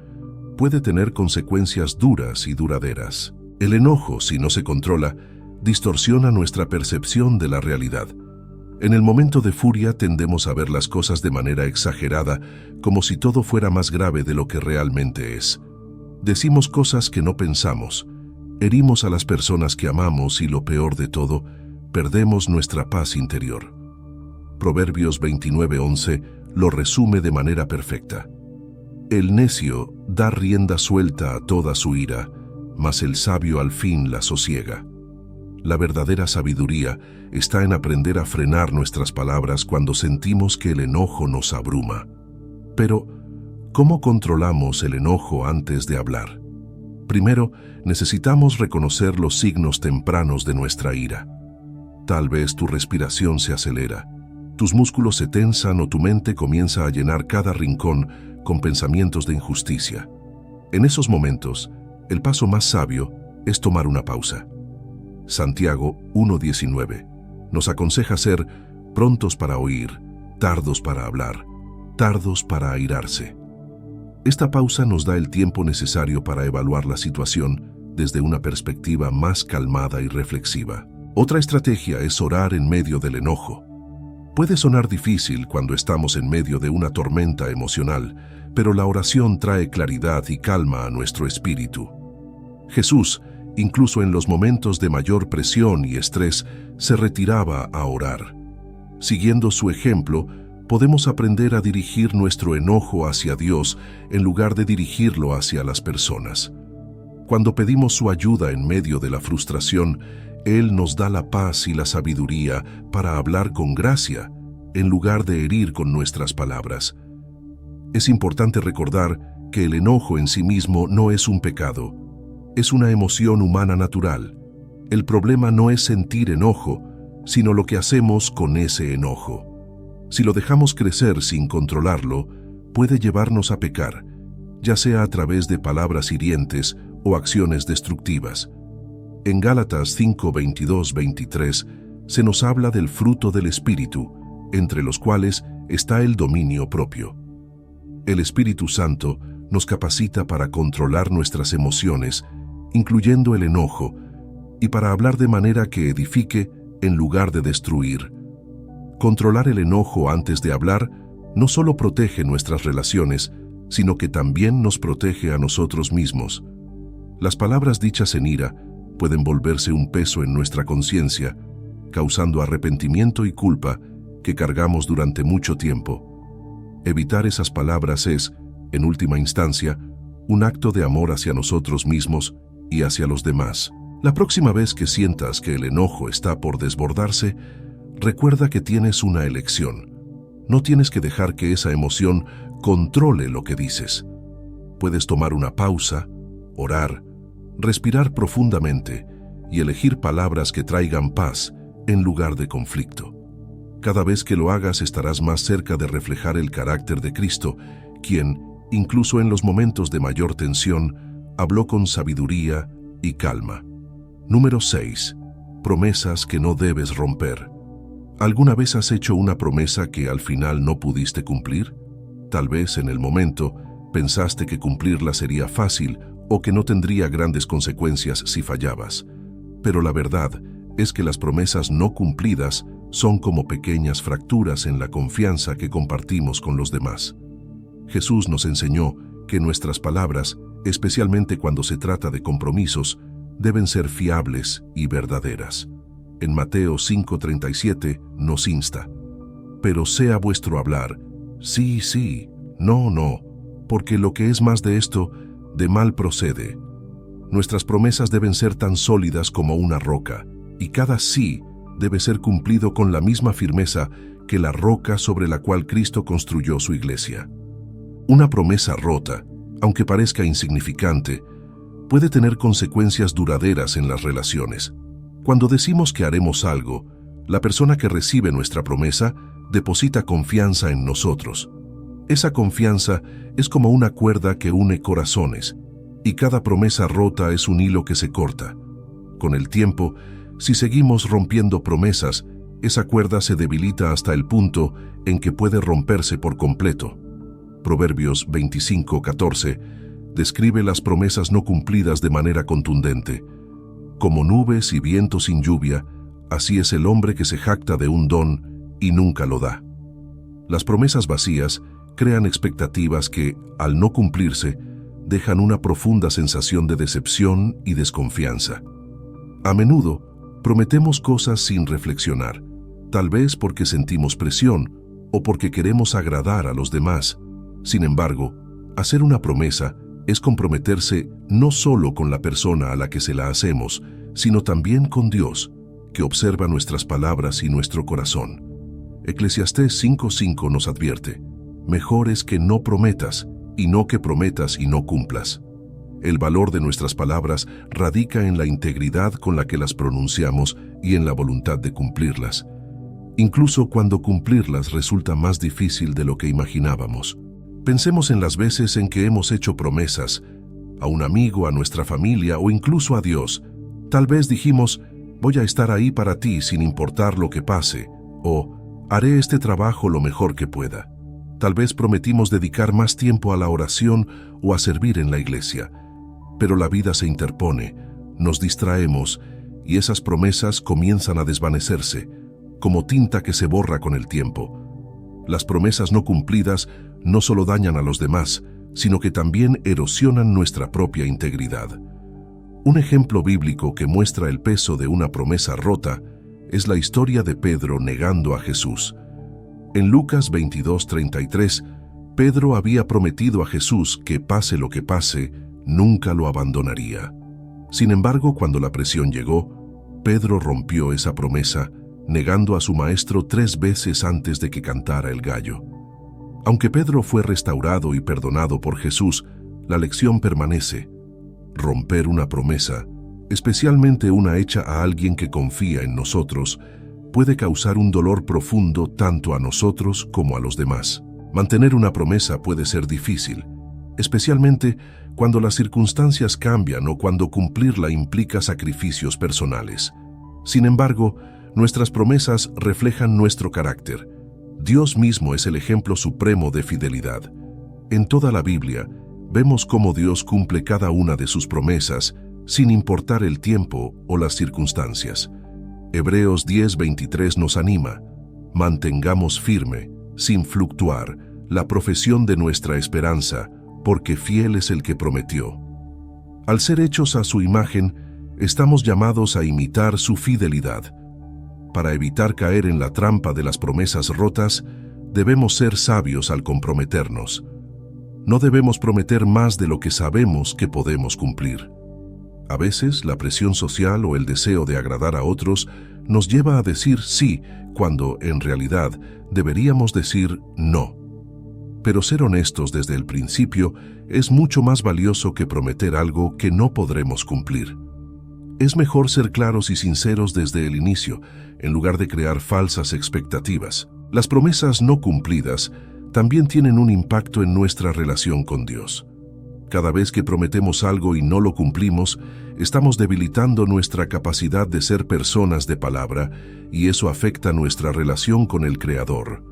S1: puede tener consecuencias duras y duraderas. El enojo, si no se controla, distorsiona nuestra percepción de la realidad. En el momento de furia tendemos a ver las cosas de manera exagerada, como si todo fuera más grave de lo que realmente es. Decimos cosas que no pensamos, herimos a las personas que amamos y, lo peor de todo, perdemos nuestra paz interior. Proverbios 29:11 lo resume de manera perfecta. El necio da rienda suelta a toda su ira, mas el sabio al fin la sosiega. La verdadera sabiduría está en aprender a frenar nuestras palabras cuando sentimos que el enojo nos abruma. Pero, ¿cómo controlamos el enojo antes de hablar? Primero, necesitamos reconocer los signos tempranos de nuestra ira. Tal vez tu respiración se acelera, tus músculos se tensan o tu mente comienza a llenar cada rincón con pensamientos de injusticia. En esos momentos, el paso más sabio es tomar una pausa. Santiago 1:19 nos aconseja ser prontos para oír, tardos para hablar, tardos para airarse. Esta pausa nos da el tiempo necesario para evaluar la situación, desde una perspectiva más calmada y reflexiva. Otra estrategia es orar en medio del enojo. Puede sonar difícil cuando estamos en medio de una tormenta emocional, pero la oración trae claridad y calma a nuestro espíritu. Jesús, incluso en los momentos de mayor presión y estrés, se retiraba a orar. Siguiendo su ejemplo, podemos aprender a dirigir nuestro enojo hacia Dios en lugar de dirigirlo hacia las personas. Cuando pedimos su ayuda en medio de la frustración, Él nos da la paz y la sabiduría para hablar con gracia, en lugar de herir con nuestras palabras. Es importante recordar que el enojo en sí mismo no es un pecado, es una emoción humana natural. El problema no es sentir enojo, sino lo que hacemos con ese enojo. Si lo dejamos crecer sin controlarlo, puede llevarnos a pecar, ya sea a través de palabras hirientes o acciones destructivas. En Gálatas 5, 22, 23 se nos habla del fruto del Espíritu, entre los cuales está el dominio propio. El Espíritu Santo nos capacita para controlar nuestras emociones, incluyendo el enojo, y para hablar de manera que edifique en lugar de destruir. Controlar el enojo antes de hablar no solo protege nuestras relaciones, sino que también nos protege a nosotros mismos. Las palabras dichas en ira pueden volverse un peso en nuestra conciencia, causando arrepentimiento y culpa que cargamos durante mucho tiempo. Evitar esas palabras es, en última instancia, un acto de amor hacia nosotros mismos y hacia los demás. La próxima vez que sientas que el enojo está por desbordarse, recuerda que tienes una elección. No tienes que dejar que esa emoción controle lo que dices. Puedes tomar una pausa, orar, respirar profundamente y elegir palabras que traigan paz en lugar de conflicto. Cada vez que lo hagas estarás más cerca de reflejar el carácter de Cristo, quien, incluso en los momentos de mayor tensión, habló con sabiduría y calma. Número 6. Promesas que no debes romper. ¿Alguna vez has hecho una promesa que al final no pudiste cumplir? Tal vez en el momento pensaste que cumplirla sería fácil o que no tendría grandes consecuencias si fallabas. Pero la verdad es que las promesas no cumplidas son como pequeñas fracturas en la confianza que compartimos con los demás. Jesús nos enseñó que nuestras palabras, especialmente cuando se trata de compromisos, deben ser fiables y verdaderas. En Mateo 5:37 nos insta: pero sea vuestro hablar, sí, sí, no, no, porque lo que es más de esto, de mal procede. Nuestras promesas deben ser tan sólidas como una roca, y cada sí debe ser cumplido con la misma firmeza que la roca sobre la cual Cristo construyó su iglesia. Una promesa rota, aunque parezca insignificante, puede tener consecuencias duraderas en las relaciones. Cuando decimos que haremos algo, la persona que recibe nuestra promesa deposita confianza en nosotros. Esa confianza es como una cuerda que une corazones, y cada promesa rota es un hilo que se corta. Con el tiempo, si seguimos rompiendo promesas, esa cuerda se debilita hasta el punto en que puede romperse por completo. Proverbios 25:14 describe las promesas no cumplidas de manera contundente. Como nubes y viento sin lluvia, así es el hombre que se jacta de un don y nunca lo da. Las promesas vacías crean expectativas que, al no cumplirse, dejan una profunda sensación de decepción y desconfianza. A menudo, prometemos cosas sin reflexionar, tal vez porque sentimos presión o porque queremos agradar a los demás. Sin embargo, hacer una promesa es comprometerse no solo con la persona a la que se la hacemos, sino también con Dios, que observa nuestras palabras y nuestro corazón. Eclesiastés 5:5 nos advierte: mejor es que no prometas, y no que prometas y no cumplas. El valor de nuestras palabras radica en la integridad con la que las pronunciamos y en la voluntad de cumplirlas, incluso cuando cumplirlas resulta más difícil de lo que imaginábamos. Pensemos en las veces en que hemos hecho promesas, a un amigo, a nuestra familia o incluso a Dios. Tal vez dijimos: voy a estar ahí para ti sin importar lo que pase, o haré este trabajo lo mejor que pueda. Tal vez prometimos dedicar más tiempo a la oración o a servir en la iglesia, pero la vida se interpone, nos distraemos y esas promesas comienzan a desvanecerse, como tinta que se borra con el tiempo. Las promesas no cumplidas no solo dañan a los demás, sino que también erosionan nuestra propia integridad. Un ejemplo bíblico que muestra el peso de una promesa rota es la historia de Pedro negando a Jesús. En Lucas 22:33, Pedro había prometido a Jesús que pase lo que pase, nunca lo abandonaría. Sin embargo, cuando la presión llegó, Pedro rompió esa promesa, negando a su maestro 3 veces antes de que cantara el gallo. Aunque Pedro fue restaurado y perdonado por Jesús, la lección permanece. Romper una promesa, especialmente una hecha a alguien que confía en nosotros, puede causar un dolor profundo tanto a nosotros como a los demás. Mantener una promesa puede ser difícil, especialmente cuando las circunstancias cambian o cuando cumplirla implica sacrificios personales. Sin embargo, nuestras promesas reflejan nuestro carácter. Dios mismo es el ejemplo supremo de fidelidad. En toda la Biblia, vemos cómo Dios cumple cada una de sus promesas, sin importar el tiempo o las circunstancias. Hebreos 10:23 nos anima: mantengamos firme, sin fluctuar, la profesión de nuestra esperanza, porque fiel es el que prometió. Al ser hechos a su imagen, estamos llamados a imitar su fidelidad. Para evitar caer en la trampa de las promesas rotas, debemos ser sabios al comprometernos. No debemos prometer más de lo que sabemos que podemos cumplir. A veces, la presión social o el deseo de agradar a otros nos lleva a decir sí, cuando, en realidad, deberíamos decir no. Pero ser honestos desde el principio es mucho más valioso que prometer algo que no podremos cumplir. Es mejor ser claros y sinceros desde el inicio, en lugar de crear falsas expectativas. Las promesas no cumplidas también tienen un impacto en nuestra relación con Dios. Cada vez que prometemos algo y no lo cumplimos, estamos debilitando nuestra capacidad de ser personas de palabra, y eso afecta nuestra relación con el Creador.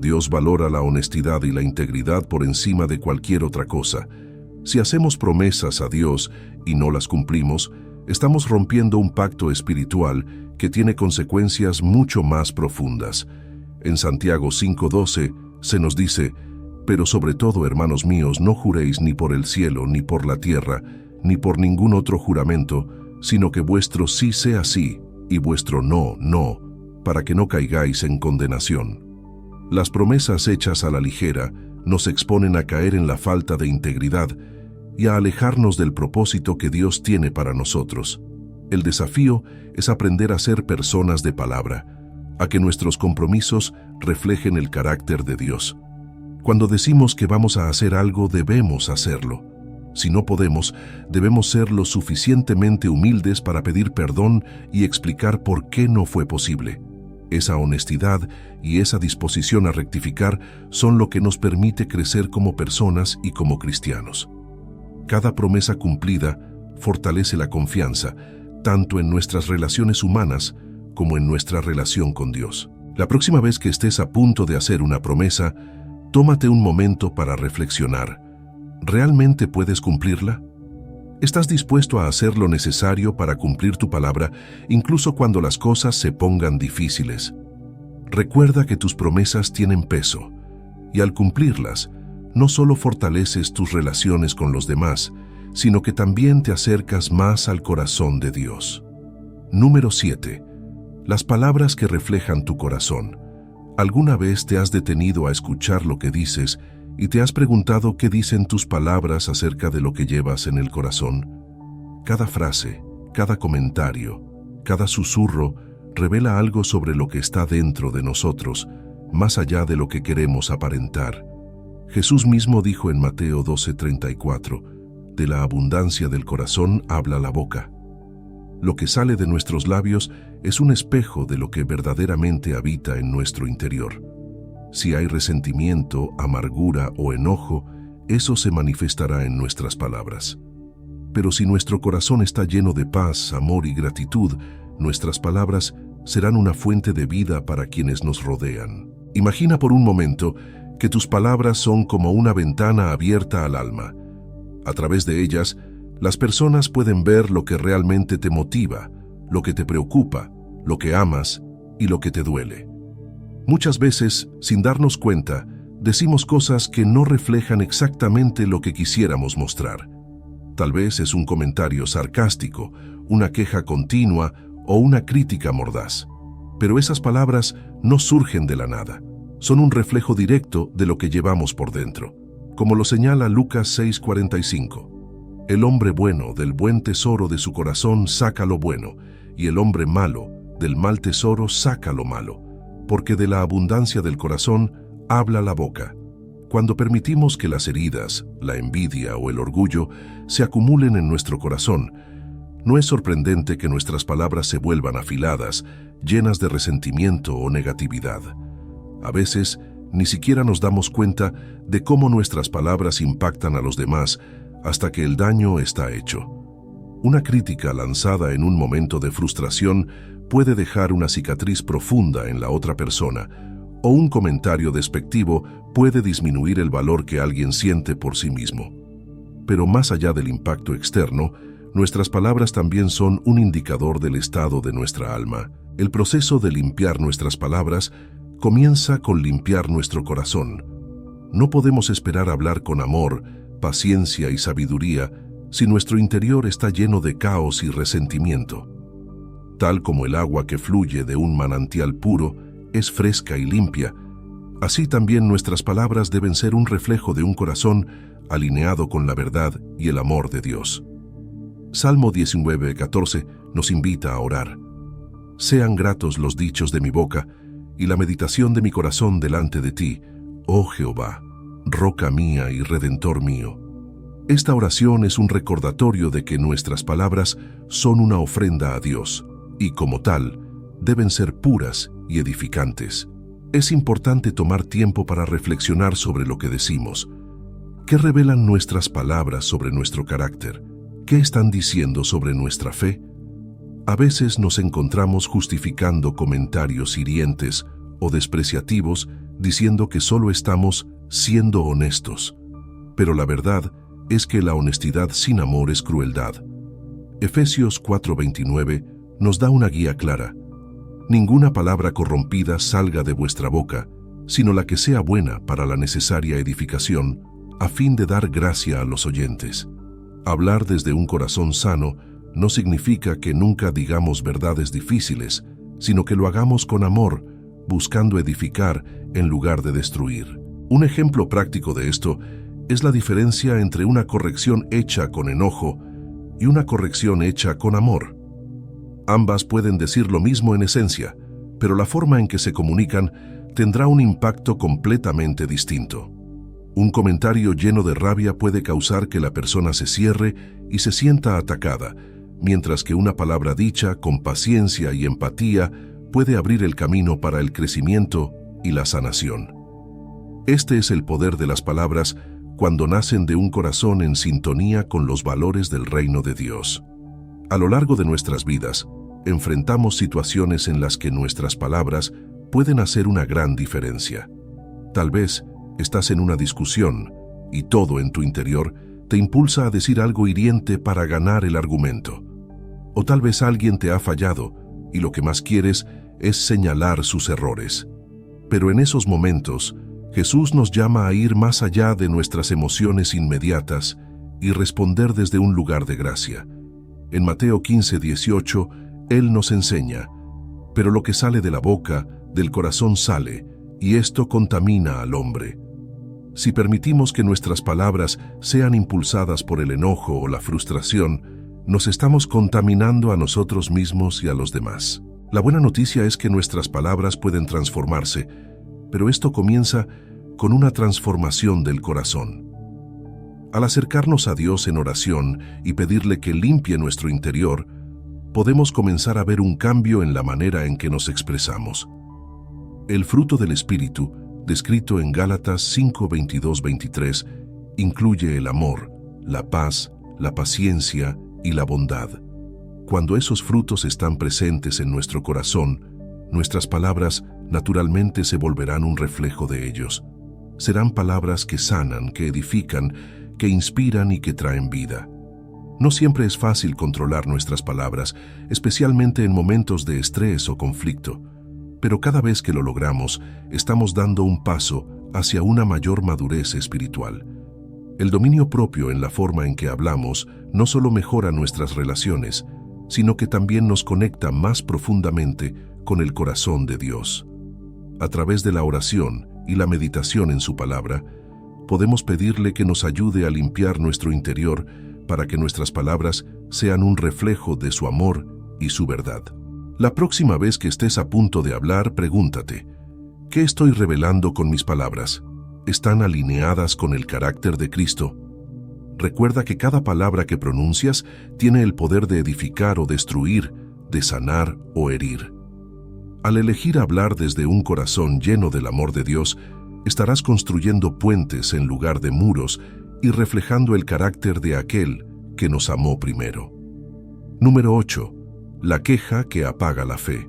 S1: Dios valora la honestidad y la integridad por encima de cualquier otra cosa. Si hacemos promesas a Dios y no las cumplimos, estamos rompiendo un pacto espiritual que tiene consecuencias mucho más profundas. En Santiago 5:12 se nos dice: pero sobre todo, hermanos míos, no juréis ni por el cielo, ni por la tierra, ni por ningún otro juramento, sino que vuestro sí sea sí, y vuestro no, no, para que no caigáis en condenación. Las promesas hechas a la ligera nos exponen a caer en la falta de integridad y a alejarnos del propósito que Dios tiene para nosotros. El desafío es aprender a ser personas de palabra, a que nuestros compromisos reflejen el carácter de Dios. Cuando decimos que vamos a hacer algo, debemos hacerlo. Si no podemos, debemos ser lo suficientemente humildes para pedir perdón y explicar por qué no fue posible. Esa honestidad y esa disposición a rectificar son lo que nos permite crecer como personas y como cristianos. Cada promesa cumplida fortalece la confianza, tanto en nuestras relaciones humanas como en nuestra relación con Dios. La próxima vez que estés a punto de hacer una promesa, tómate un momento para reflexionar. ¿Realmente puedes cumplirla? ¿Estás dispuesto a hacer lo necesario para cumplir tu palabra, incluso cuando las cosas se pongan difíciles? Recuerda que tus promesas tienen peso, y al cumplirlas, no solo fortaleces tus relaciones con los demás, sino que también te acercas más al corazón de Dios. Número 7. Las palabras que reflejan tu corazón. ¿Alguna vez te has detenido a escuchar lo que dices y te has preguntado qué dicen tus palabras acerca de lo que llevas en el corazón? Cada frase, cada comentario, cada susurro revela algo sobre lo que está dentro de nosotros, más allá de lo que queremos aparentar. Jesús mismo dijo en Mateo 12:34, de la abundancia del corazón habla la boca. Lo que sale de nuestros labios es un espejo de lo que verdaderamente habita en nuestro interior. Si hay resentimiento, amargura o enojo, eso se manifestará en nuestras palabras. Pero si nuestro corazón está lleno de paz, amor y gratitud, nuestras palabras serán una fuente de vida para quienes nos rodean. Imagina por un momento que tus palabras son como una ventana abierta al alma. A través de ellas, Las personas pueden ver lo que realmente te motiva, lo que te preocupa, lo que amas y lo que te duele. Muchas veces, sin darnos cuenta, decimos cosas que no reflejan exactamente lo que quisiéramos mostrar. Tal vez es un comentario sarcástico, una queja continua o una crítica mordaz. Pero esas palabras no surgen de la nada. Son un reflejo directo de lo que llevamos por dentro. Como lo señala Lucas 6:45. El hombre bueno del buen tesoro de su corazón saca lo bueno, y el hombre malo del mal tesoro saca lo malo, porque de la abundancia del corazón habla la boca. Cuando permitimos que las heridas, la envidia o el orgullo se acumulen en nuestro corazón, no es sorprendente que nuestras palabras se vuelvan afiladas, llenas de resentimiento o negatividad. A veces, ni siquiera nos damos cuenta de cómo nuestras palabras impactan a los demás hasta que el daño está hecho. Una crítica lanzada en un momento de frustración puede dejar una cicatriz profunda en la otra persona, o un comentario despectivo puede disminuir el valor que alguien siente por sí mismo. Pero más allá del impacto externo, nuestras palabras también son un indicador del estado de nuestra alma. El proceso de limpiar nuestras palabras comienza con limpiar nuestro corazón. No podemos esperar hablar con amor, paciencia y sabiduría si nuestro interior está lleno de caos y resentimiento. Tal como el agua que fluye de un manantial puro es fresca y limpia, así también nuestras palabras deben ser un reflejo de un corazón alineado con la verdad y el amor de Dios. Salmo 19:14 nos invita a orar. Sean gratos los dichos de mi boca y la meditación de mi corazón delante de ti, oh Jehová, roca mía y redentor mío. Esta oración es un recordatorio de que nuestras palabras son una ofrenda a Dios y, como tal, deben ser puras y edificantes. Es importante tomar tiempo para reflexionar sobre lo que decimos. ¿Qué revelan nuestras palabras sobre nuestro carácter? ¿Qué están diciendo sobre nuestra fe? A veces nos encontramos justificando comentarios hirientes o despreciativos diciendo que solo estamos siendo honestos. Pero la verdad es que la honestidad sin amor es crueldad. Efesios 4:29 nos da una guía clara. Ninguna palabra corrompida salga de vuestra boca, sino la que sea buena para la necesaria edificación, a fin de dar gracia a los oyentes. Hablar desde un corazón sano no significa que nunca digamos verdades difíciles, sino que lo hagamos con amor, buscando edificar en lugar de destruir. Un ejemplo práctico de esto es la diferencia entre una corrección hecha con enojo y una corrección hecha con amor. Ambas pueden decir lo mismo en esencia, pero la forma en que se comunican tendrá un impacto completamente distinto. Un comentario lleno de rabia puede causar que la persona se cierre y se sienta atacada, mientras que una palabra dicha con paciencia y empatía puede abrir el camino para el crecimiento y la sanación. Este es el poder de las palabras cuando nacen de un corazón en sintonía con los valores del reino de Dios. A lo largo de nuestras vidas, enfrentamos situaciones en las que nuestras palabras pueden hacer una gran diferencia. Tal vez estás en una discusión y todo en tu interior te impulsa a decir algo hiriente para ganar el argumento. O tal vez alguien te ha fallado y lo que más quieres es señalar sus errores. Pero en esos momentos, Jesús nos llama a ir más allá de nuestras emociones inmediatas y responder desde un lugar de gracia. En Mateo 15:18, Él nos enseña, pero lo que sale de la boca, del corazón sale, y esto contamina al hombre. Si permitimos que nuestras palabras sean impulsadas por el enojo o la frustración, nos estamos contaminando a nosotros mismos y a los demás. La buena noticia es que nuestras palabras pueden transformarse, pero esto comienza con una transformación del corazón. Al acercarnos a Dios en oración y pedirle que limpie nuestro interior, podemos comenzar a ver un cambio en la manera en que nos expresamos. El fruto del Espíritu, descrito en Gálatas 5:22-23, incluye el amor, la paz, la paciencia y la bondad. Cuando esos frutos están presentes en nuestro corazón, nuestras palabras naturalmente se volverán un reflejo de ellos. Serán palabras que sanan, que edifican, que inspiran y que traen vida. No siempre es fácil controlar nuestras palabras, especialmente en momentos de estrés o conflicto, pero cada vez que lo logramos, estamos dando un paso hacia una mayor madurez espiritual. El dominio propio en la forma en que hablamos no solo mejora nuestras relaciones, sino que también nos conecta más profundamente con el corazón de Dios. A través de la oración y la meditación en su palabra, podemos pedirle que nos ayude a limpiar nuestro interior para que nuestras palabras sean un reflejo de su amor y su verdad. La próxima vez que estés a punto de hablar, pregúntate, ¿qué estoy revelando con mis palabras? ¿Están alineadas con el carácter de Cristo? Recuerda que cada palabra que pronuncias tiene el poder de edificar o destruir, de sanar o herir. Al elegir hablar desde un corazón lleno del amor de Dios, estarás construyendo puentes en lugar de muros y reflejando el carácter de aquel que nos amó primero. Número 8. La queja que apaga la fe.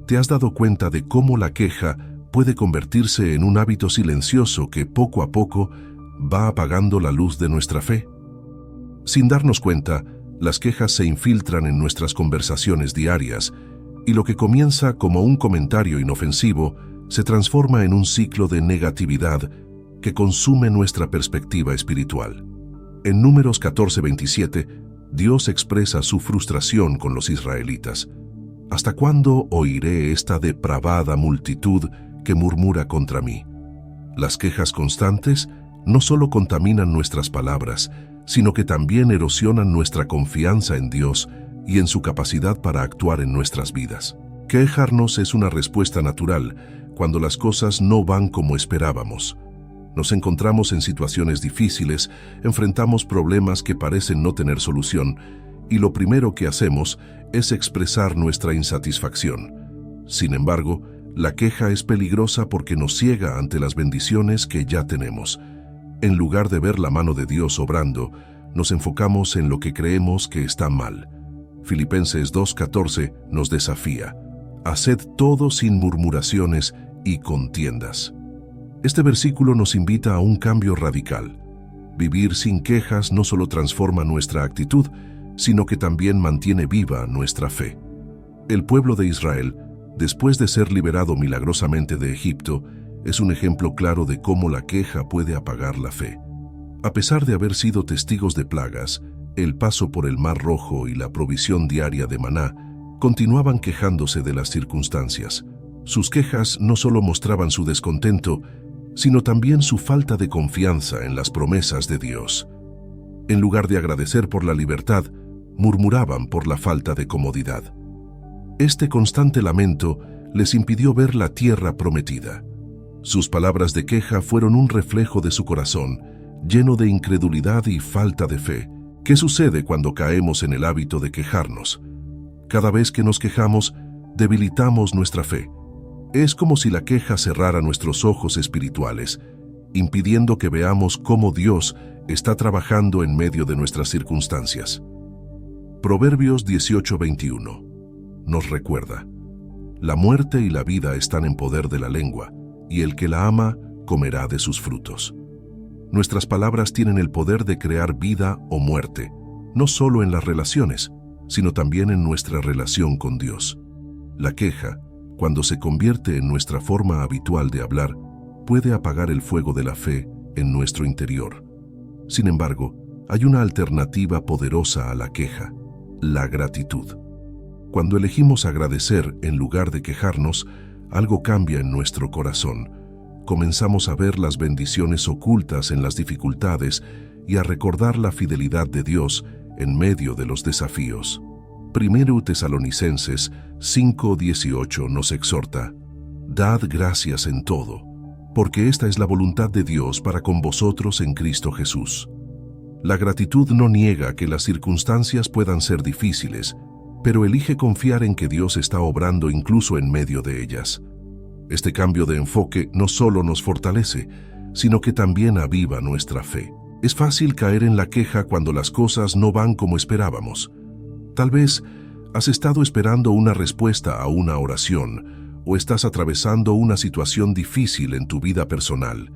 S1: ¿Te has dado cuenta de cómo la queja puede convertirse en un hábito silencioso que poco a poco va apagando la luz de nuestra fe? Sin darnos cuenta, las quejas se infiltran en nuestras conversaciones diarias y lo que comienza como un comentario inofensivo se transforma en un ciclo de negatividad que consume nuestra perspectiva espiritual. En Números 14:27, Dios expresa su frustración con los israelitas. ¿Hasta cuándo oiré esta depravada multitud que murmura contra mí? Las quejas constantes no solo contaminan nuestras palabras, sino que también erosionan nuestra confianza en Dios y en su capacidad para actuar en nuestras vidas. Quejarnos es una respuesta natural cuando las cosas no van como esperábamos. Nos encontramos en situaciones difíciles, enfrentamos problemas que parecen no tener solución, y lo primero que hacemos es expresar nuestra insatisfacción. Sin embargo, la queja es peligrosa porque nos ciega ante las bendiciones que ya tenemos. En lugar de ver la mano de Dios obrando, nos enfocamos en lo que creemos que está mal. Filipenses 2:14 nos desafía: haced todo sin murmuraciones y contiendas. Este versículo nos invita a un cambio radical. Vivir sin quejas no solo transforma nuestra actitud, sino que también mantiene viva nuestra fe. El pueblo de Israel, después de ser liberado milagrosamente de Egipto, es un ejemplo claro de cómo la queja puede apagar la fe. A pesar de haber sido testigos de plagas, el paso por el Mar Rojo y la provisión diaria de maná, continuaban quejándose de las circunstancias. Sus quejas no solo mostraban su descontento, sino también su falta de confianza en las promesas de Dios. En lugar de agradecer por la libertad, murmuraban por la falta de comodidad. Este constante lamento les impidió ver la tierra prometida. Sus palabras de queja fueron un reflejo de su corazón, lleno de incredulidad y falta de fe. ¿Qué sucede cuando caemos en el hábito de quejarnos? Cada vez que nos quejamos, debilitamos nuestra fe. Es como si la queja cerrara nuestros ojos espirituales, impidiendo que veamos cómo Dios está trabajando en medio de nuestras circunstancias. Proverbios 18:21 nos recuerda: la muerte y la vida están en poder de la lengua, y el que la ama comerá de sus frutos. Nuestras palabras tienen el poder de crear vida o muerte, no solo en las relaciones, sino también en nuestra relación con Dios. La queja, cuando se convierte en nuestra forma habitual de hablar, puede apagar el fuego de la fe en nuestro interior. Sin embargo, hay una alternativa poderosa a la queja: la gratitud. Cuando elegimos agradecer en lugar de quejarnos, algo cambia en nuestro corazón. Comenzamos a ver las bendiciones ocultas en las dificultades y a recordar la fidelidad de Dios en medio de los desafíos. 1 Tesalonicenses 5:18 nos exhorta: dad gracias en todo, porque esta es la voluntad de Dios para con vosotros en Cristo Jesús. La gratitud no niega que las circunstancias puedan ser difíciles, pero elige confiar en que Dios está obrando incluso en medio de ellas. Este cambio de enfoque no solo nos fortalece, sino que también aviva nuestra fe. Es fácil caer en la queja cuando las cosas no van como esperábamos. Tal vez has estado esperando una respuesta a una oración o estás atravesando una situación difícil en tu vida personal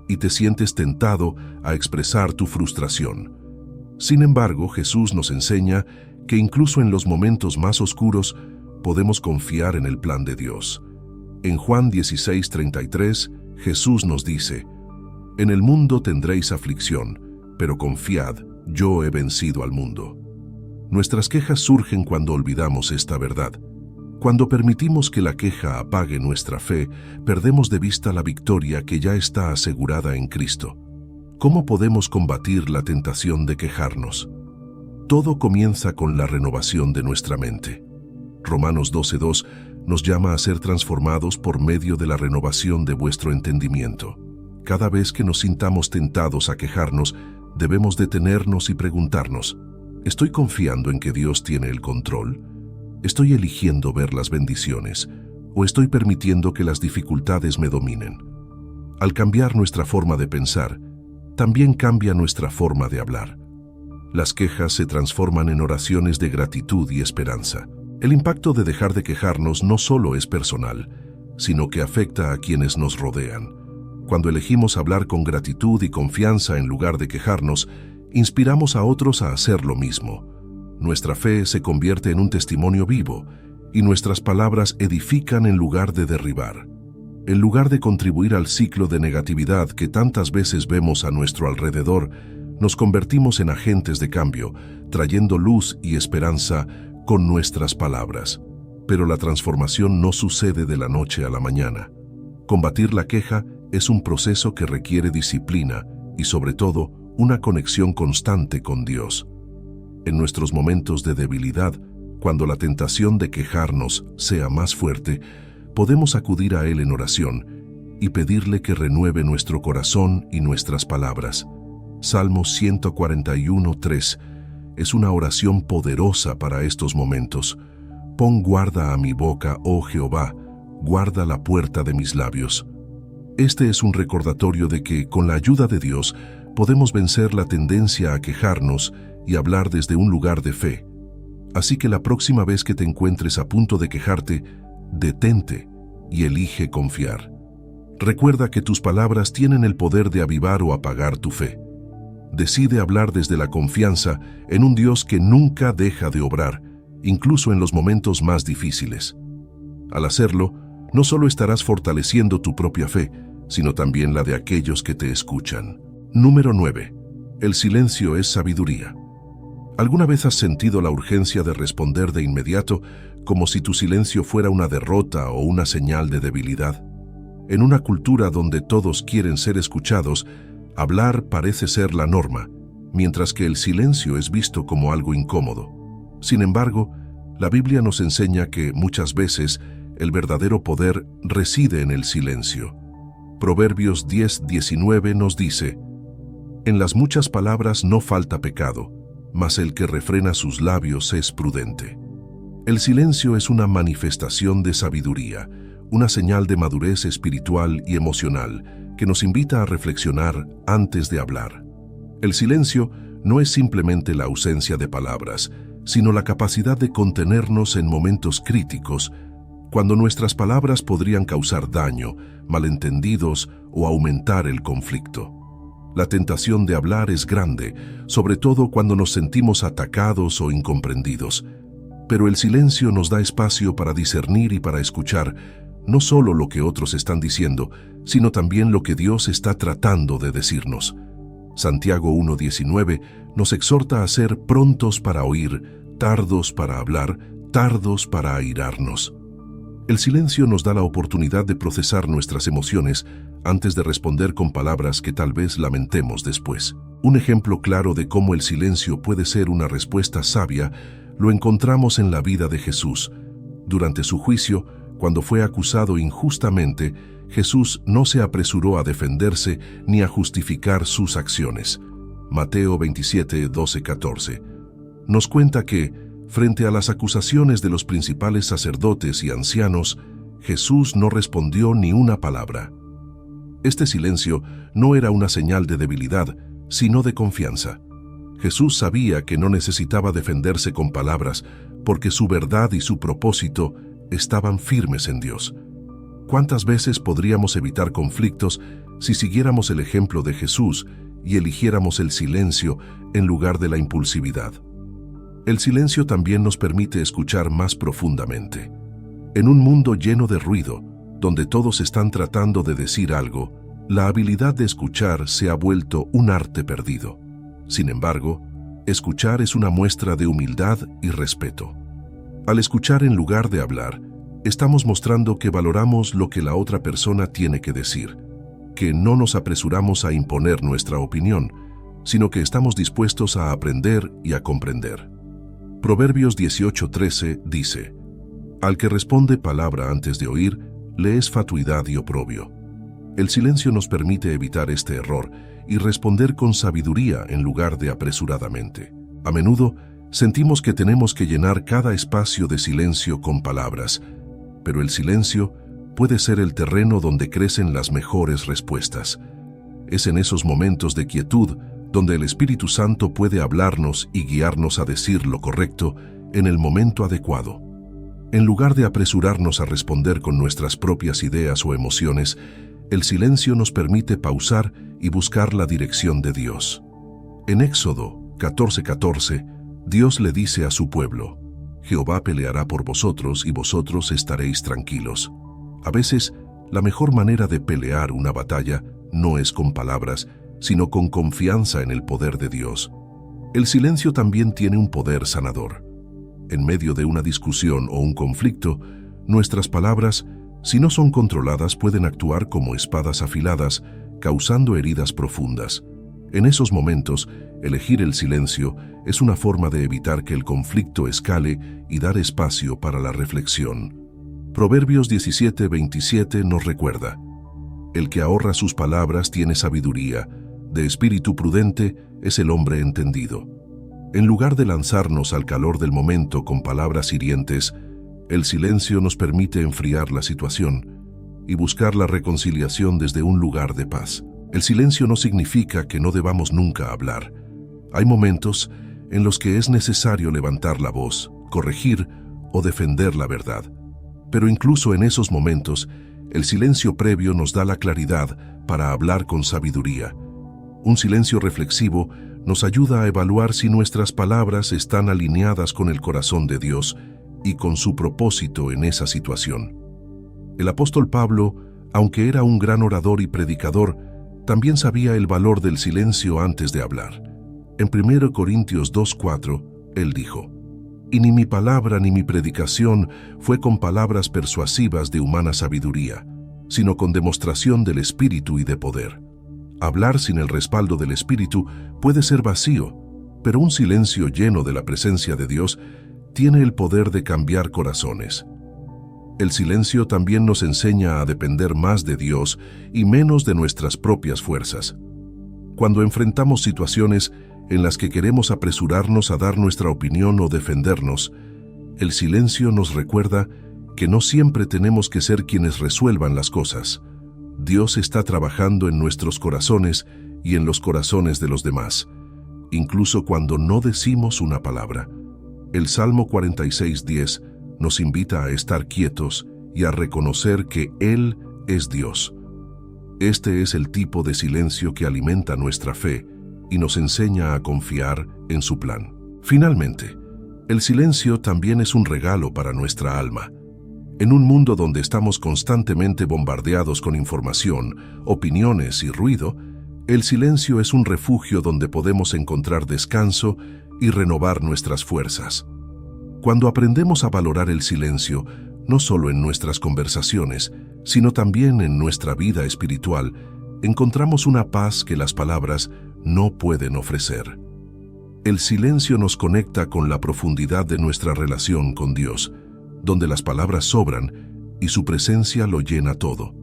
S1: y te sientes tentado a expresar tu frustración. Sin embargo, Jesús nos enseña que incluso en los momentos más oscuros podemos confiar en el plan de Dios. En Juan 16:33, Jesús nos dice: «En el mundo tendréis aflicción, pero confiad, yo he vencido al mundo». Nuestras quejas surgen cuando olvidamos esta verdad. Cuando permitimos que la queja apague nuestra fe, perdemos de vista la victoria que ya está asegurada en Cristo. ¿Cómo podemos combatir la tentación de quejarnos? Todo comienza con la renovación de nuestra mente. Romanos 12:2 nos llama a ser transformados por medio de la renovación de vuestro entendimiento. Cada vez que nos sintamos tentados a quejarnos, debemos detenernos y preguntarnos: ¿estoy confiando en que Dios tiene el control? ¿Estoy eligiendo ver las bendiciones o estoy permitiendo que las dificultades me dominen? Al cambiar nuestra forma de pensar, también cambia nuestra forma de hablar. Las quejas se transforman en oraciones de gratitud y esperanza. El impacto de dejar de quejarnos no solo es personal, sino que afecta a quienes nos rodean. Cuando elegimos hablar con gratitud y confianza en lugar de quejarnos, inspiramos a otros a hacer lo mismo. Nuestra fe se convierte en un testimonio vivo y nuestras palabras edifican en lugar de derribar. En lugar de contribuir al ciclo de negatividad que tantas veces vemos a nuestro alrededor, nos convertimos en agentes de cambio, trayendo luz y esperanza con nuestras palabras. Pero la transformación no sucede de la noche a la mañana. Combatir la queja es un proceso que requiere disciplina y, sobre todo, una conexión constante con Dios. En nuestros momentos de debilidad, cuando la tentación de quejarnos sea más fuerte, podemos acudir a Él en oración y pedirle que renueve nuestro corazón y nuestras palabras. Salmo 141:3 es una oración poderosa para estos momentos. Pon guarda a mi boca, oh Jehová, guarda la puerta de mis labios. Este es un recordatorio de que, con la ayuda de Dios, podemos vencer la tendencia a quejarnos y hablar desde un lugar de fe. Así que la próxima vez que te encuentres a punto de quejarte, detente y elige confiar. Recuerda que tus palabras tienen el poder de avivar o apagar tu fe. Decide hablar desde la confianza en un Dios que nunca deja de obrar, incluso en los momentos más difíciles. Al hacerlo, no solo estarás fortaleciendo tu propia fe, sino también la de aquellos que te escuchan. Número 9. El silencio es sabiduría. ¿Alguna vez has sentido la urgencia de responder de inmediato, como si tu silencio fuera una derrota o una señal de debilidad? En una cultura donde todos quieren ser escuchados, hablar parece ser la norma, mientras que el silencio es visto como algo incómodo. Sin embargo, la Biblia nos enseña que muchas veces el verdadero poder reside en el silencio. Proverbios 10:19 nos dice: «En las muchas palabras no falta pecado, mas el que refrena sus labios es prudente». El silencio es una manifestación de sabiduría, una señal de madurez espiritual y emocional que nos invita a reflexionar antes de hablar. El silencio no es simplemente la ausencia de palabras, sino la capacidad de contenernos en momentos críticos, cuando nuestras palabras podrían causar daño, malentendidos o aumentar el conflicto. La tentación de hablar es grande, sobre todo cuando nos sentimos atacados o incomprendidos. Pero el silencio nos da espacio para discernir y para escuchar no solo lo que otros están diciendo, sino también lo que Dios está tratando de decirnos. Santiago 1:19 nos exhorta a ser prontos para oír, tardos para hablar, tardos para airarnos. El silencio nos da la oportunidad de procesar nuestras emociones antes de responder con palabras que tal vez lamentemos después. Un ejemplo claro de cómo el silencio puede ser una respuesta sabia lo encontramos en la vida de Jesús. Durante su juicio, cuando fue acusado injustamente, Jesús no se apresuró a defenderse ni a justificar sus acciones. Mateo 27:12-14 nos cuenta que, frente a las acusaciones de los principales sacerdotes y ancianos, Jesús no respondió ni una palabra. Este silencio no era una señal de debilidad, sino de confianza. Jesús sabía que no necesitaba defenderse con palabras, porque su verdad y su propósito estaban firmes en Dios. ¿Cuántas veces podríamos evitar conflictos si siguiéramos el ejemplo de Jesús y eligiéramos el silencio en lugar de la impulsividad. El silencio también nos permite escuchar más profundamente. En un mundo lleno de ruido, donde todos están tratando de decir algo, la habilidad de escuchar se ha vuelto un arte perdido. Sin embargo, escuchar es una muestra de humildad y respeto. Al escuchar en lugar de hablar, estamos mostrando que valoramos lo que la otra persona tiene que decir, que no nos apresuramos a imponer nuestra opinión, sino que estamos dispuestos a aprender y a comprender. Proverbios 18:13 dice: «Al que responde palabra antes de oír, le es fatuidad y oprobio». El silencio nos permite evitar este error y responder con sabiduría en lugar de apresuradamente. A menudo, sentimos que tenemos que llenar cada espacio de silencio con palabras, pero el silencio puede ser el terreno donde crecen las mejores respuestas. Es en esos momentos de quietud donde el Espíritu Santo puede hablarnos y guiarnos a decir lo correcto en el momento adecuado. En lugar de apresurarnos a responder con nuestras propias ideas o emociones, el silencio nos permite pausar y buscar la dirección de Dios. En Éxodo 14:14, Dios le dice a su pueblo: «Jehová peleará por vosotros y vosotros estaréis tranquilos». A veces, la mejor manera de pelear una batalla no es con palabras, sino con confianza en el poder de Dios. El silencio también tiene un poder sanador. En medio de una discusión o un conflicto, nuestras palabras, si no son controladas, pueden actuar como espadas afiladas, causando heridas profundas. En esos momentos, elegir el silencio es una forma de evitar que el conflicto escale y dar espacio para la reflexión. Proverbios 17:27 nos recuerda: «El que ahorra sus palabras tiene sabiduría, de espíritu prudente es el hombre entendido». En lugar de lanzarnos al calor del momento con palabras hirientes, el silencio nos permite enfriar la situación y buscar la reconciliación desde un lugar de paz. El silencio no significa que no debamos nunca hablar. Hay momentos en los que es necesario levantar la voz, corregir o defender la verdad. Pero incluso en esos momentos, el silencio previo nos da la claridad para hablar con sabiduría. Un silencio reflexivo nos ayuda a evaluar si nuestras palabras están alineadas con el corazón de Dios y con su propósito en esa situación. El apóstol Pablo, aunque era un gran orador y predicador, también sabía el valor del silencio antes de hablar. En 1 Corintios 2:4, él dijo: «Y ni mi palabra ni mi predicación fue con palabras persuasivas de humana sabiduría, sino con demostración del Espíritu y de poder». Hablar sin el respaldo del Espíritu puede ser vacío, pero un silencio lleno de la presencia de Dios tiene el poder de cambiar corazones. El silencio también nos enseña a depender más de Dios y menos de nuestras propias fuerzas. Cuando enfrentamos situaciones en las que queremos apresurarnos a dar nuestra opinión o defendernos, el silencio nos recuerda que no siempre tenemos que ser quienes resuelvan las cosas. Dios está trabajando en nuestros corazones y en los corazones de los demás, incluso cuando no decimos una palabra. El Salmo 46:10 nos invita a estar quietos y a reconocer que Él es Dios. Este es el tipo de silencio que alimenta nuestra fe y nos enseña a confiar en su plan. Finalmente, el silencio también es un regalo para nuestra alma. En un mundo donde estamos constantemente bombardeados con información, opiniones y ruido, el silencio es un refugio donde podemos encontrar descanso y renovar nuestras fuerzas. Cuando aprendemos a valorar el silencio, no solo en nuestras conversaciones, sino también en nuestra vida espiritual, encontramos una paz que las palabras no pueden ofrecer. El silencio nos conecta con la profundidad de nuestra relación con Dios, donde las palabras sobran y su presencia lo llena todo.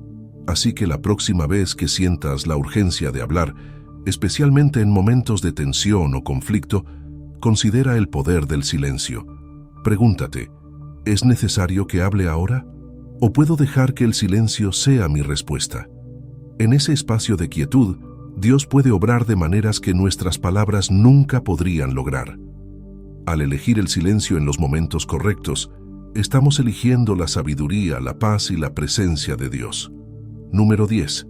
S1: Así que la próxima vez que sientas la urgencia de hablar, especialmente en momentos de tensión o conflicto, considera el poder del silencio. Pregúntate: ¿es necesario que hable ahora? ¿O puedo dejar que el silencio sea mi respuesta? En ese espacio de quietud, Dios puede obrar de maneras que nuestras palabras nunca podrían lograr. Al elegir el silencio en los momentos correctos, estamos eligiendo la sabiduría, la paz y la presencia de Dios. Número 10.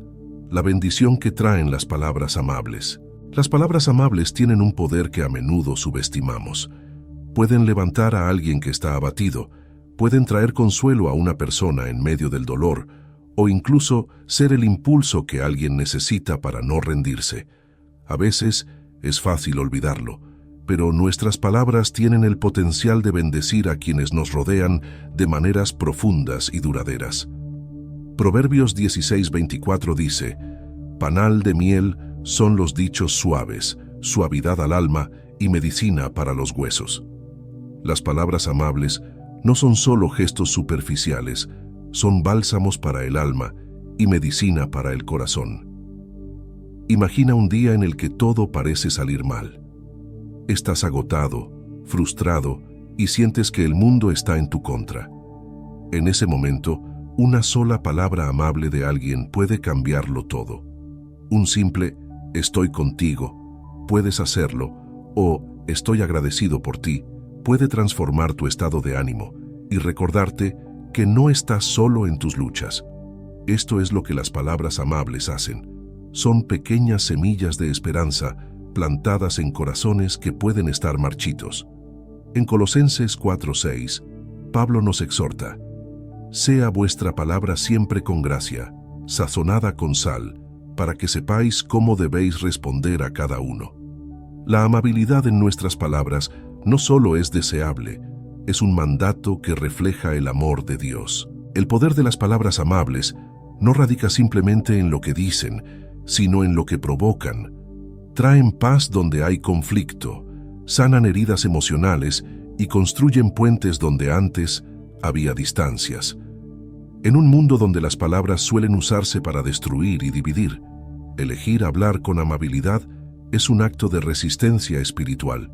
S1: La bendición que traen las palabras amables. Las palabras amables tienen un poder que a menudo subestimamos. Pueden levantar a alguien que está abatido, pueden traer consuelo a una persona en medio del dolor, o incluso ser el impulso que alguien necesita para no rendirse. A veces es fácil olvidarlo, pero nuestras palabras tienen el potencial de bendecir a quienes nos rodean de maneras profundas y duraderas. Proverbios 16:24 dice: «Panal de miel son los dichos suaves, suavidad al alma y medicina para los huesos». Las palabras amables no son solo gestos superficiales, son bálsamos para el alma y medicina para el corazón. Imagina un día en el que todo parece salir mal. Estás agotado, frustrado y sientes que el mundo está en tu contra. En ese momento, una sola palabra amable de alguien puede cambiarlo todo. Un simple «estoy contigo», «puedes hacerlo» o «estoy agradecido por ti» puede transformar tu estado de ánimo y recordarte que no estás solo en tus luchas. Esto es lo que las palabras amables hacen. Son pequeñas semillas de esperanza plantadas en corazones que pueden estar marchitos. En Colosenses 4:6, Pablo nos exhorta: «Sea vuestra palabra siempre con gracia, sazonada con sal, para que sepáis cómo debéis responder a cada uno». La amabilidad en nuestras palabras no solo es deseable, es un mandato que refleja el amor de Dios. El poder de las palabras amables no radica simplemente en lo que dicen, sino en lo que provocan. Traen paz donde hay conflicto, sanan heridas emocionales y construyen puentes donde antes había distancias. En un mundo donde las palabras suelen usarse para destruir y dividir, elegir hablar con amabilidad es un acto de resistencia espiritual.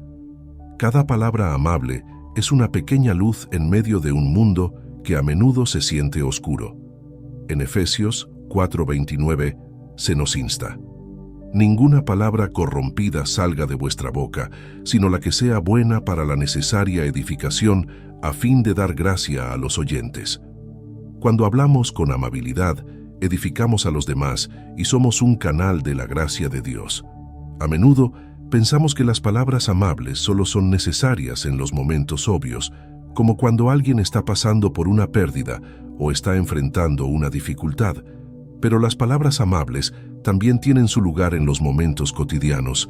S1: Cada palabra amable es una pequeña luz en medio de un mundo que a menudo se siente oscuro. En Efesios 4:29 se nos insta: «Ninguna palabra corrompida salga de vuestra boca, sino la que sea buena para la necesaria edificación, a fin de dar gracia a los oyentes». Cuando hablamos con amabilidad, edificamos a los demás y somos un canal de la gracia de Dios. A menudo, pensamos que las palabras amables solo son necesarias en los momentos obvios, como cuando alguien está pasando por una pérdida o está enfrentando una dificultad. Pero las palabras amables también tienen su lugar en los momentos cotidianos,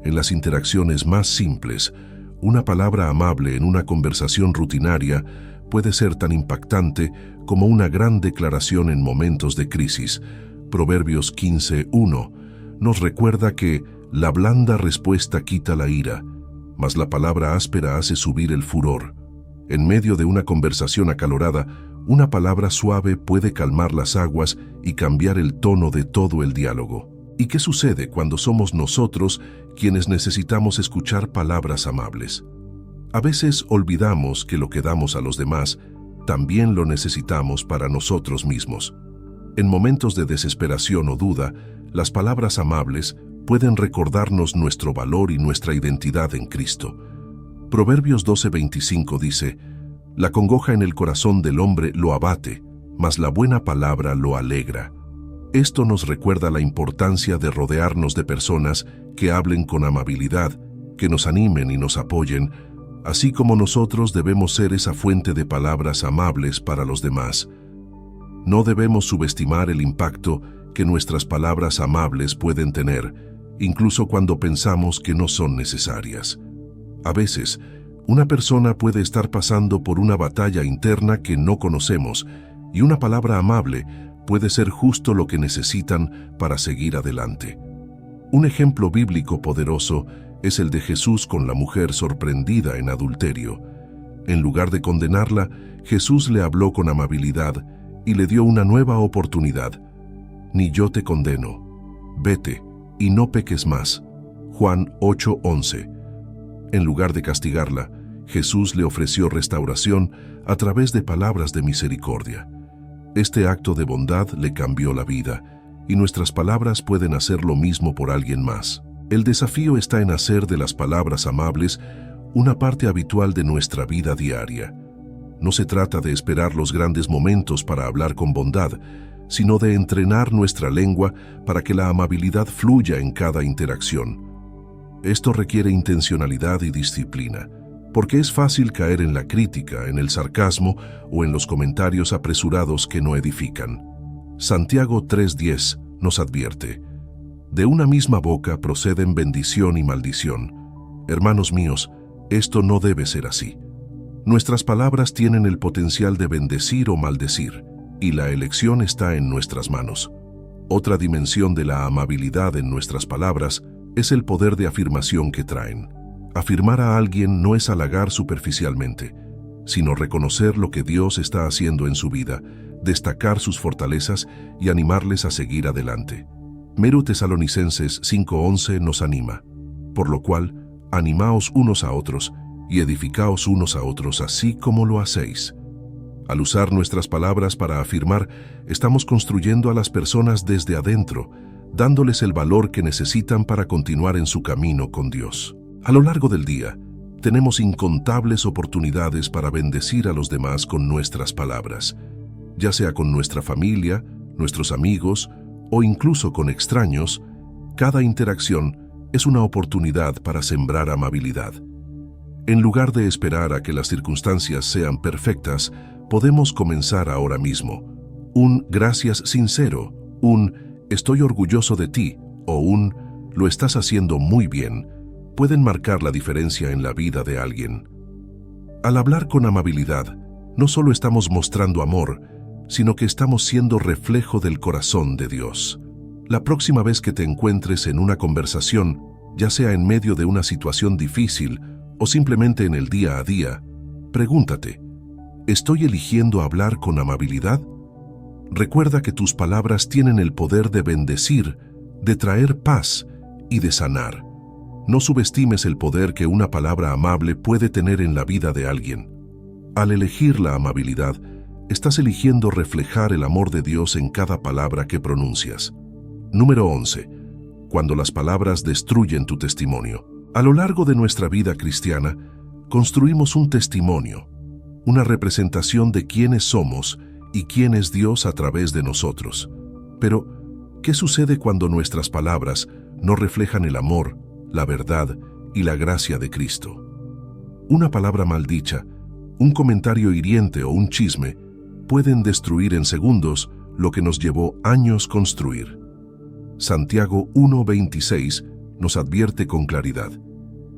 S1: en las interacciones más simples. Una palabra amable en una conversación rutinaria puede ser tan impactante como una gran declaración en momentos de crisis. Proverbios 15:1 nos recuerda que la blanda respuesta quita la ira, mas la palabra áspera hace subir el furor. En medio de una conversación acalorada, una palabra suave puede calmar las aguas y cambiar el tono de todo el diálogo. ¿Y qué sucede cuando somos nosotros quienes necesitamos escuchar palabras amables? A veces olvidamos que lo que damos a los demás también lo necesitamos para nosotros mismos. En momentos de desesperación o duda, las palabras amables pueden recordarnos nuestro valor y nuestra identidad en Cristo. Proverbios 12:25 dice: «La congoja en el corazón del hombre lo abate, mas la buena palabra lo alegra». Esto nos recuerda la importancia de rodearnos de personas que hablen con amabilidad, que nos animen y nos apoyen, así como nosotros debemos ser esa fuente de palabras amables para los demás. No debemos subestimar el impacto que nuestras palabras amables pueden tener, incluso cuando pensamos que no son necesarias. A veces, una persona puede estar pasando por una batalla interna que no conocemos, y una palabra amable puede ser justo lo que necesitan para seguir adelante. Un ejemplo bíblico poderoso es el de Jesús con la mujer sorprendida en adulterio. En lugar de condenarla, Jesús le habló con amabilidad y le dio una nueva oportunidad. «Ni yo te condeno. Vete y no peques más». Juan 8:11. En lugar de castigarla, Jesús le ofreció restauración a través de palabras de misericordia. Este acto de bondad le cambió la vida, y nuestras palabras pueden hacer lo mismo por alguien más. El desafío está en hacer de las palabras amables una parte habitual de nuestra vida diaria. No se trata de esperar los grandes momentos para hablar con bondad, sino de entrenar nuestra lengua para que la amabilidad fluya en cada interacción. Esto requiere intencionalidad y disciplina, porque es fácil caer en la crítica, en el sarcasmo o en los comentarios apresurados que no edifican. Santiago 3:10 nos advierte: de una misma boca proceden bendición y maldición. Hermanos míos, esto no debe ser así. Nuestras palabras tienen el potencial de bendecir o maldecir, y la elección está en nuestras manos. Otra dimensión de la amabilidad en nuestras palabras es el poder de afirmación que traen. Afirmar a alguien no es halagar superficialmente, sino reconocer lo que Dios está haciendo en su vida, destacar sus fortalezas y animarles a seguir adelante. Mero Tesalonicenses 5:11 nos anima: por lo cual, animaos unos a otros y edificaos unos a otros así como lo hacéis. Al usar nuestras palabras para afirmar, estamos construyendo a las personas desde adentro, dándoles el valor que necesitan para continuar en su camino con Dios. A lo largo del día, tenemos incontables oportunidades para bendecir a los demás con nuestras palabras, ya sea con nuestra familia, nuestros amigos o incluso con extraños. Cada interacción es una oportunidad para sembrar amabilidad. En lugar de esperar a que las circunstancias sean perfectas, podemos comenzar ahora mismo. Un gracias sincero, un estoy orgulloso de ti o un lo estás haciendo muy bien pueden marcar la diferencia en la vida de alguien. Al hablar con amabilidad, no solo estamos mostrando amor, sino que estamos siendo reflejo del corazón de Dios. La próxima vez que te encuentres en una conversación, ya sea en medio de una situación difícil o simplemente en el día a día, pregúntate: ¿estoy eligiendo hablar con amabilidad? Recuerda que tus palabras tienen el poder de bendecir, de traer paz y de sanar. No subestimes el poder que una palabra amable puede tener en la vida de alguien. Al elegir la amabilidad, estás eligiendo reflejar el amor de Dios en cada palabra que pronuncias. Número 11. Cuando las palabras destruyen tu testimonio. A lo largo de nuestra vida cristiana, construimos un testimonio, una representación de quiénes somos y quién es Dios a través de nosotros. Pero, ¿qué sucede cuando nuestras palabras no reflejan el amor, la verdad y la gracia de Cristo? Una palabra maldicha, un comentario hiriente o un chisme pueden destruir en segundos lo que nos llevó años construir. Santiago 1:26 nos advierte con claridad: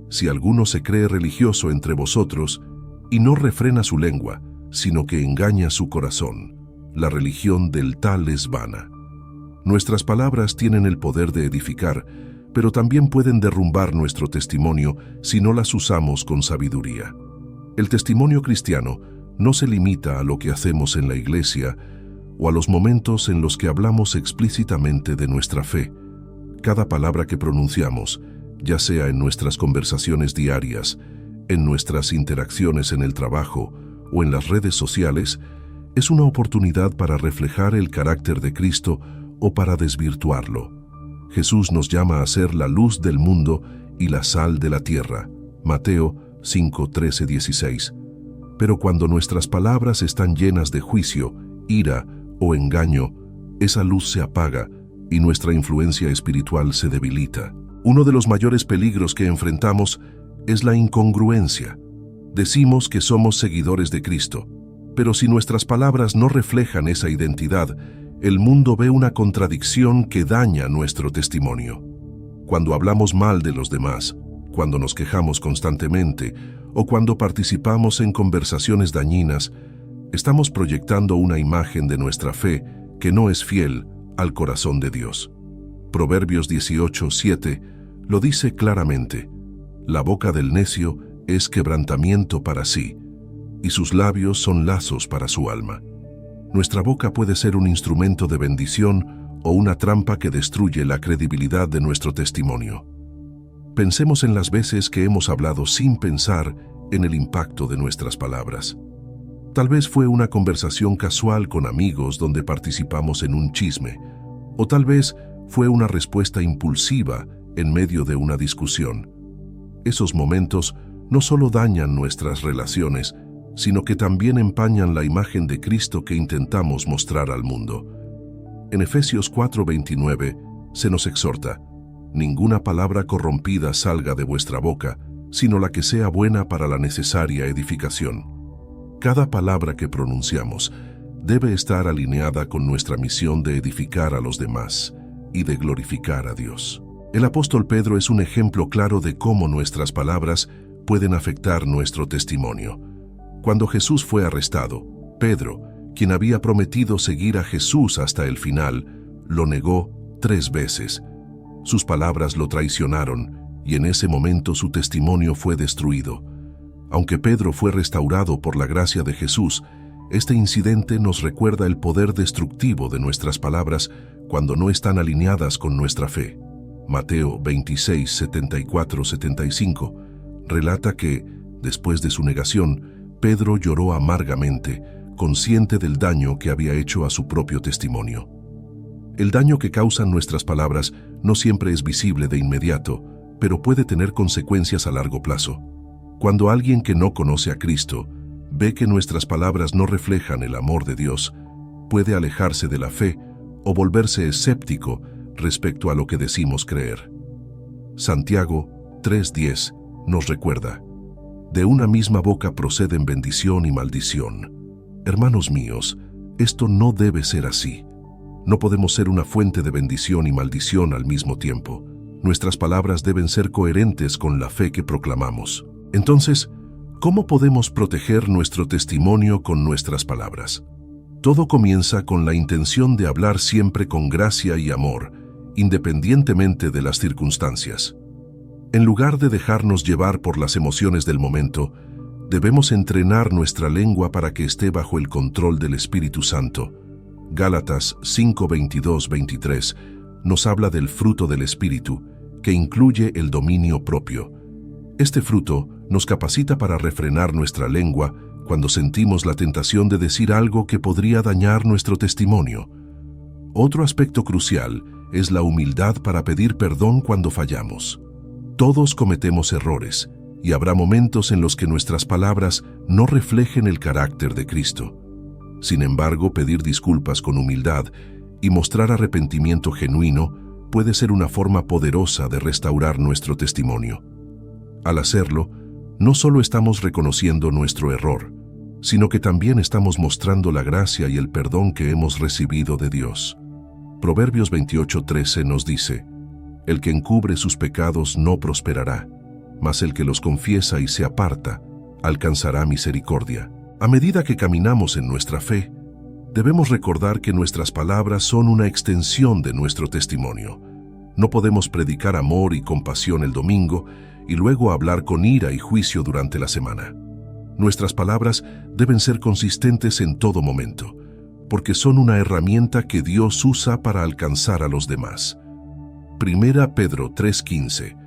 S1: si alguno se cree religioso entre vosotros y no refrena su lengua, sino que engaña su corazón, la religión del tal es vana. Nuestras palabras tienen el poder de edificar, pero también pueden derrumbar nuestro testimonio si no las usamos con sabiduría. El testimonio cristiano no se limita a lo que hacemos en la iglesia o a los momentos en los que hablamos explícitamente de nuestra fe. Cada palabra que pronunciamos, ya sea en nuestras conversaciones diarias, en nuestras interacciones en el trabajo o en las redes sociales, es una oportunidad para reflejar el carácter de Cristo o para desvirtuarlo. Jesús nos llama a ser la luz del mundo y la sal de la tierra. Mateo 5:13-16. Pero cuando nuestras palabras están llenas de juicio, ira o engaño, esa luz se apaga y nuestra influencia espiritual se debilita. Uno de los mayores peligros que enfrentamos es la incongruencia. Decimos que somos seguidores de Cristo, pero si nuestras palabras no reflejan esa identidad, el mundo ve una contradicción que daña nuestro testimonio. Cuando hablamos mal de los demás, cuando nos quejamos constantemente o cuando participamos en conversaciones dañinas, estamos proyectando una imagen de nuestra fe que no es fiel al corazón de Dios. Proverbios 18:7 lo dice claramente: la boca del necio es quebrantamiento para sí, y sus labios son lazos para su alma. Nuestra boca puede ser un instrumento de bendición o una trampa que destruye la credibilidad de nuestro testimonio. Pensemos en las veces que hemos hablado sin pensar en el impacto de nuestras palabras. Tal vez fue una conversación casual con amigos donde participamos en un chisme, o tal vez fue una respuesta impulsiva en medio de una discusión. Esos momentos no solo dañan nuestras relaciones, sino que también empañan la imagen de Cristo que intentamos mostrar al mundo. En Efesios 4:29 se nos exhorta: Ninguna palabra corrompida salga de vuestra boca, sino la que sea buena para la necesaria edificación. Cada palabra que pronunciamos debe estar alineada con nuestra misión de edificar a los demás y de glorificar a Dios. El apóstol Pedro es un ejemplo claro de cómo nuestras palabras pueden afectar nuestro testimonio. Cuando Jesús fue arrestado, Pedro, quien había prometido seguir a Jesús hasta el final, lo negó 3 veces. Sus palabras lo traicionaron y en ese momento su testimonio fue destruido. Aunque Pedro fue restaurado por la gracia de Jesús, este incidente nos recuerda el poder destructivo de nuestras palabras cuando no están alineadas con nuestra fe. Mateo 26, 74-75 relata que, después de su negación, Pedro lloró amargamente, consciente del daño que había hecho a su propio testimonio. El daño que causan nuestras palabras no siempre es visible de inmediato, pero puede tener consecuencias a largo plazo. Cuando alguien que no conoce a Cristo ve que nuestras palabras no reflejan el amor de Dios, puede alejarse de la fe o volverse escéptico respecto a lo que decimos creer. Santiago 3:10 nos recuerda: de una misma boca proceden bendición y maldición. Hermanos míos, esto no debe ser así. No podemos ser una fuente de bendición y maldición al mismo tiempo. Nuestras palabras deben ser coherentes con la fe que proclamamos. Entonces, ¿cómo podemos proteger nuestro testimonio con nuestras palabras? Todo comienza con la intención de hablar siempre con gracia y amor, independientemente de las circunstancias. En lugar de dejarnos llevar por las emociones del momento, debemos entrenar nuestra lengua para que esté bajo el control del Espíritu Santo. Gálatas 5:22-23 nos habla del fruto del Espíritu, que incluye el dominio propio. Este fruto nos capacita para refrenar nuestra lengua cuando sentimos la tentación de decir algo que podría dañar nuestro testimonio. Otro aspecto crucial es la humildad para pedir perdón cuando fallamos. Todos cometemos errores, y habrá momentos en los que nuestras palabras no reflejen el carácter de Cristo. Sin embargo, pedir disculpas con humildad y mostrar arrepentimiento genuino puede ser una forma poderosa de restaurar nuestro testimonio. Al hacerlo, no solo estamos reconociendo nuestro error, sino que también estamos mostrando la gracia y el perdón que hemos recibido de Dios. Proverbios 28:13 nos dice: el que encubre sus pecados no prosperará, mas el que los confiesa y se aparta alcanzará misericordia. A medida que caminamos en nuestra fe, debemos recordar que nuestras palabras son una extensión de nuestro testimonio. No podemos predicar amor y compasión el domingo y luego hablar con ira y juicio durante la semana. Nuestras palabras deben ser consistentes en todo momento, porque son una herramienta que Dios usa para alcanzar a los demás. 1 Pedro 3:15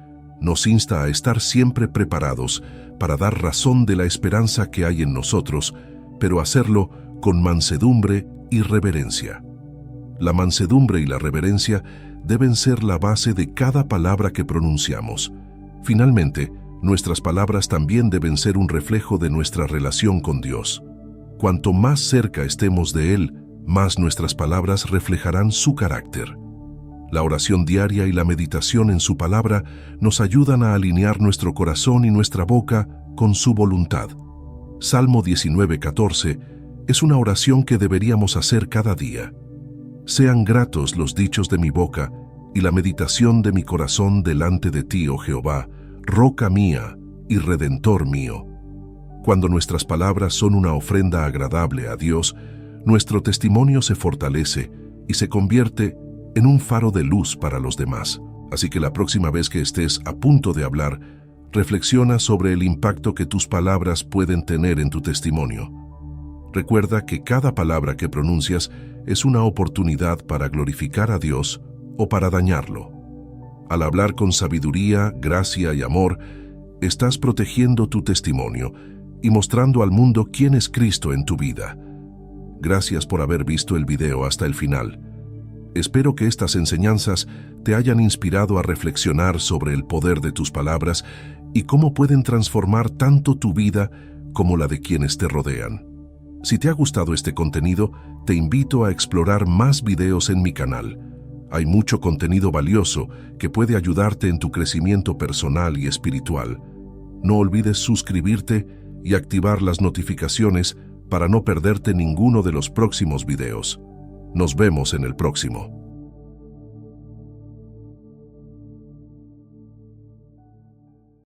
S1: nos insta a estar siempre preparados para dar razón de la esperanza que hay en nosotros, pero hacerlo con mansedumbre y reverencia. La mansedumbre y la reverencia deben ser la base de cada palabra que pronunciamos. Finalmente, nuestras palabras también deben ser un reflejo de nuestra relación con Dios. Cuanto más cerca estemos de Él, más nuestras palabras reflejarán su carácter. La oración diaria y la meditación en su palabra nos ayudan a alinear nuestro corazón y nuestra boca con su voluntad. Salmo 19:14 es una oración que deberíamos hacer cada día. Sean gratos los dichos de mi boca y la meditación de mi corazón delante de ti, oh Jehová, roca mía y redentor mío. Cuando nuestras palabras son una ofrenda agradable a Dios, nuestro testimonio se fortalece y se convierte en un faro de luz para los demás. Así que la próxima vez que estés a punto de hablar, reflexiona sobre el impacto que tus palabras pueden tener en tu testimonio. Recuerda que cada palabra que pronuncias es una oportunidad para glorificar a Dios o para dañarlo. Al hablar con sabiduría, gracia y amor, estás protegiendo tu testimonio y mostrando al mundo quién es Cristo en tu vida. Gracias por haber visto el video hasta el final. Espero que estas enseñanzas te hayan inspirado a reflexionar sobre el poder de tus palabras y cómo pueden transformar tanto tu vida como la de quienes te rodean. Si te ha gustado este contenido, te invito a explorar más videos en mi canal. Hay mucho contenido valioso que puede ayudarte en tu crecimiento personal y espiritual. No olvides suscribirte y activar las notificaciones para no perderte ninguno de los próximos videos. Nos vemos en el próximo.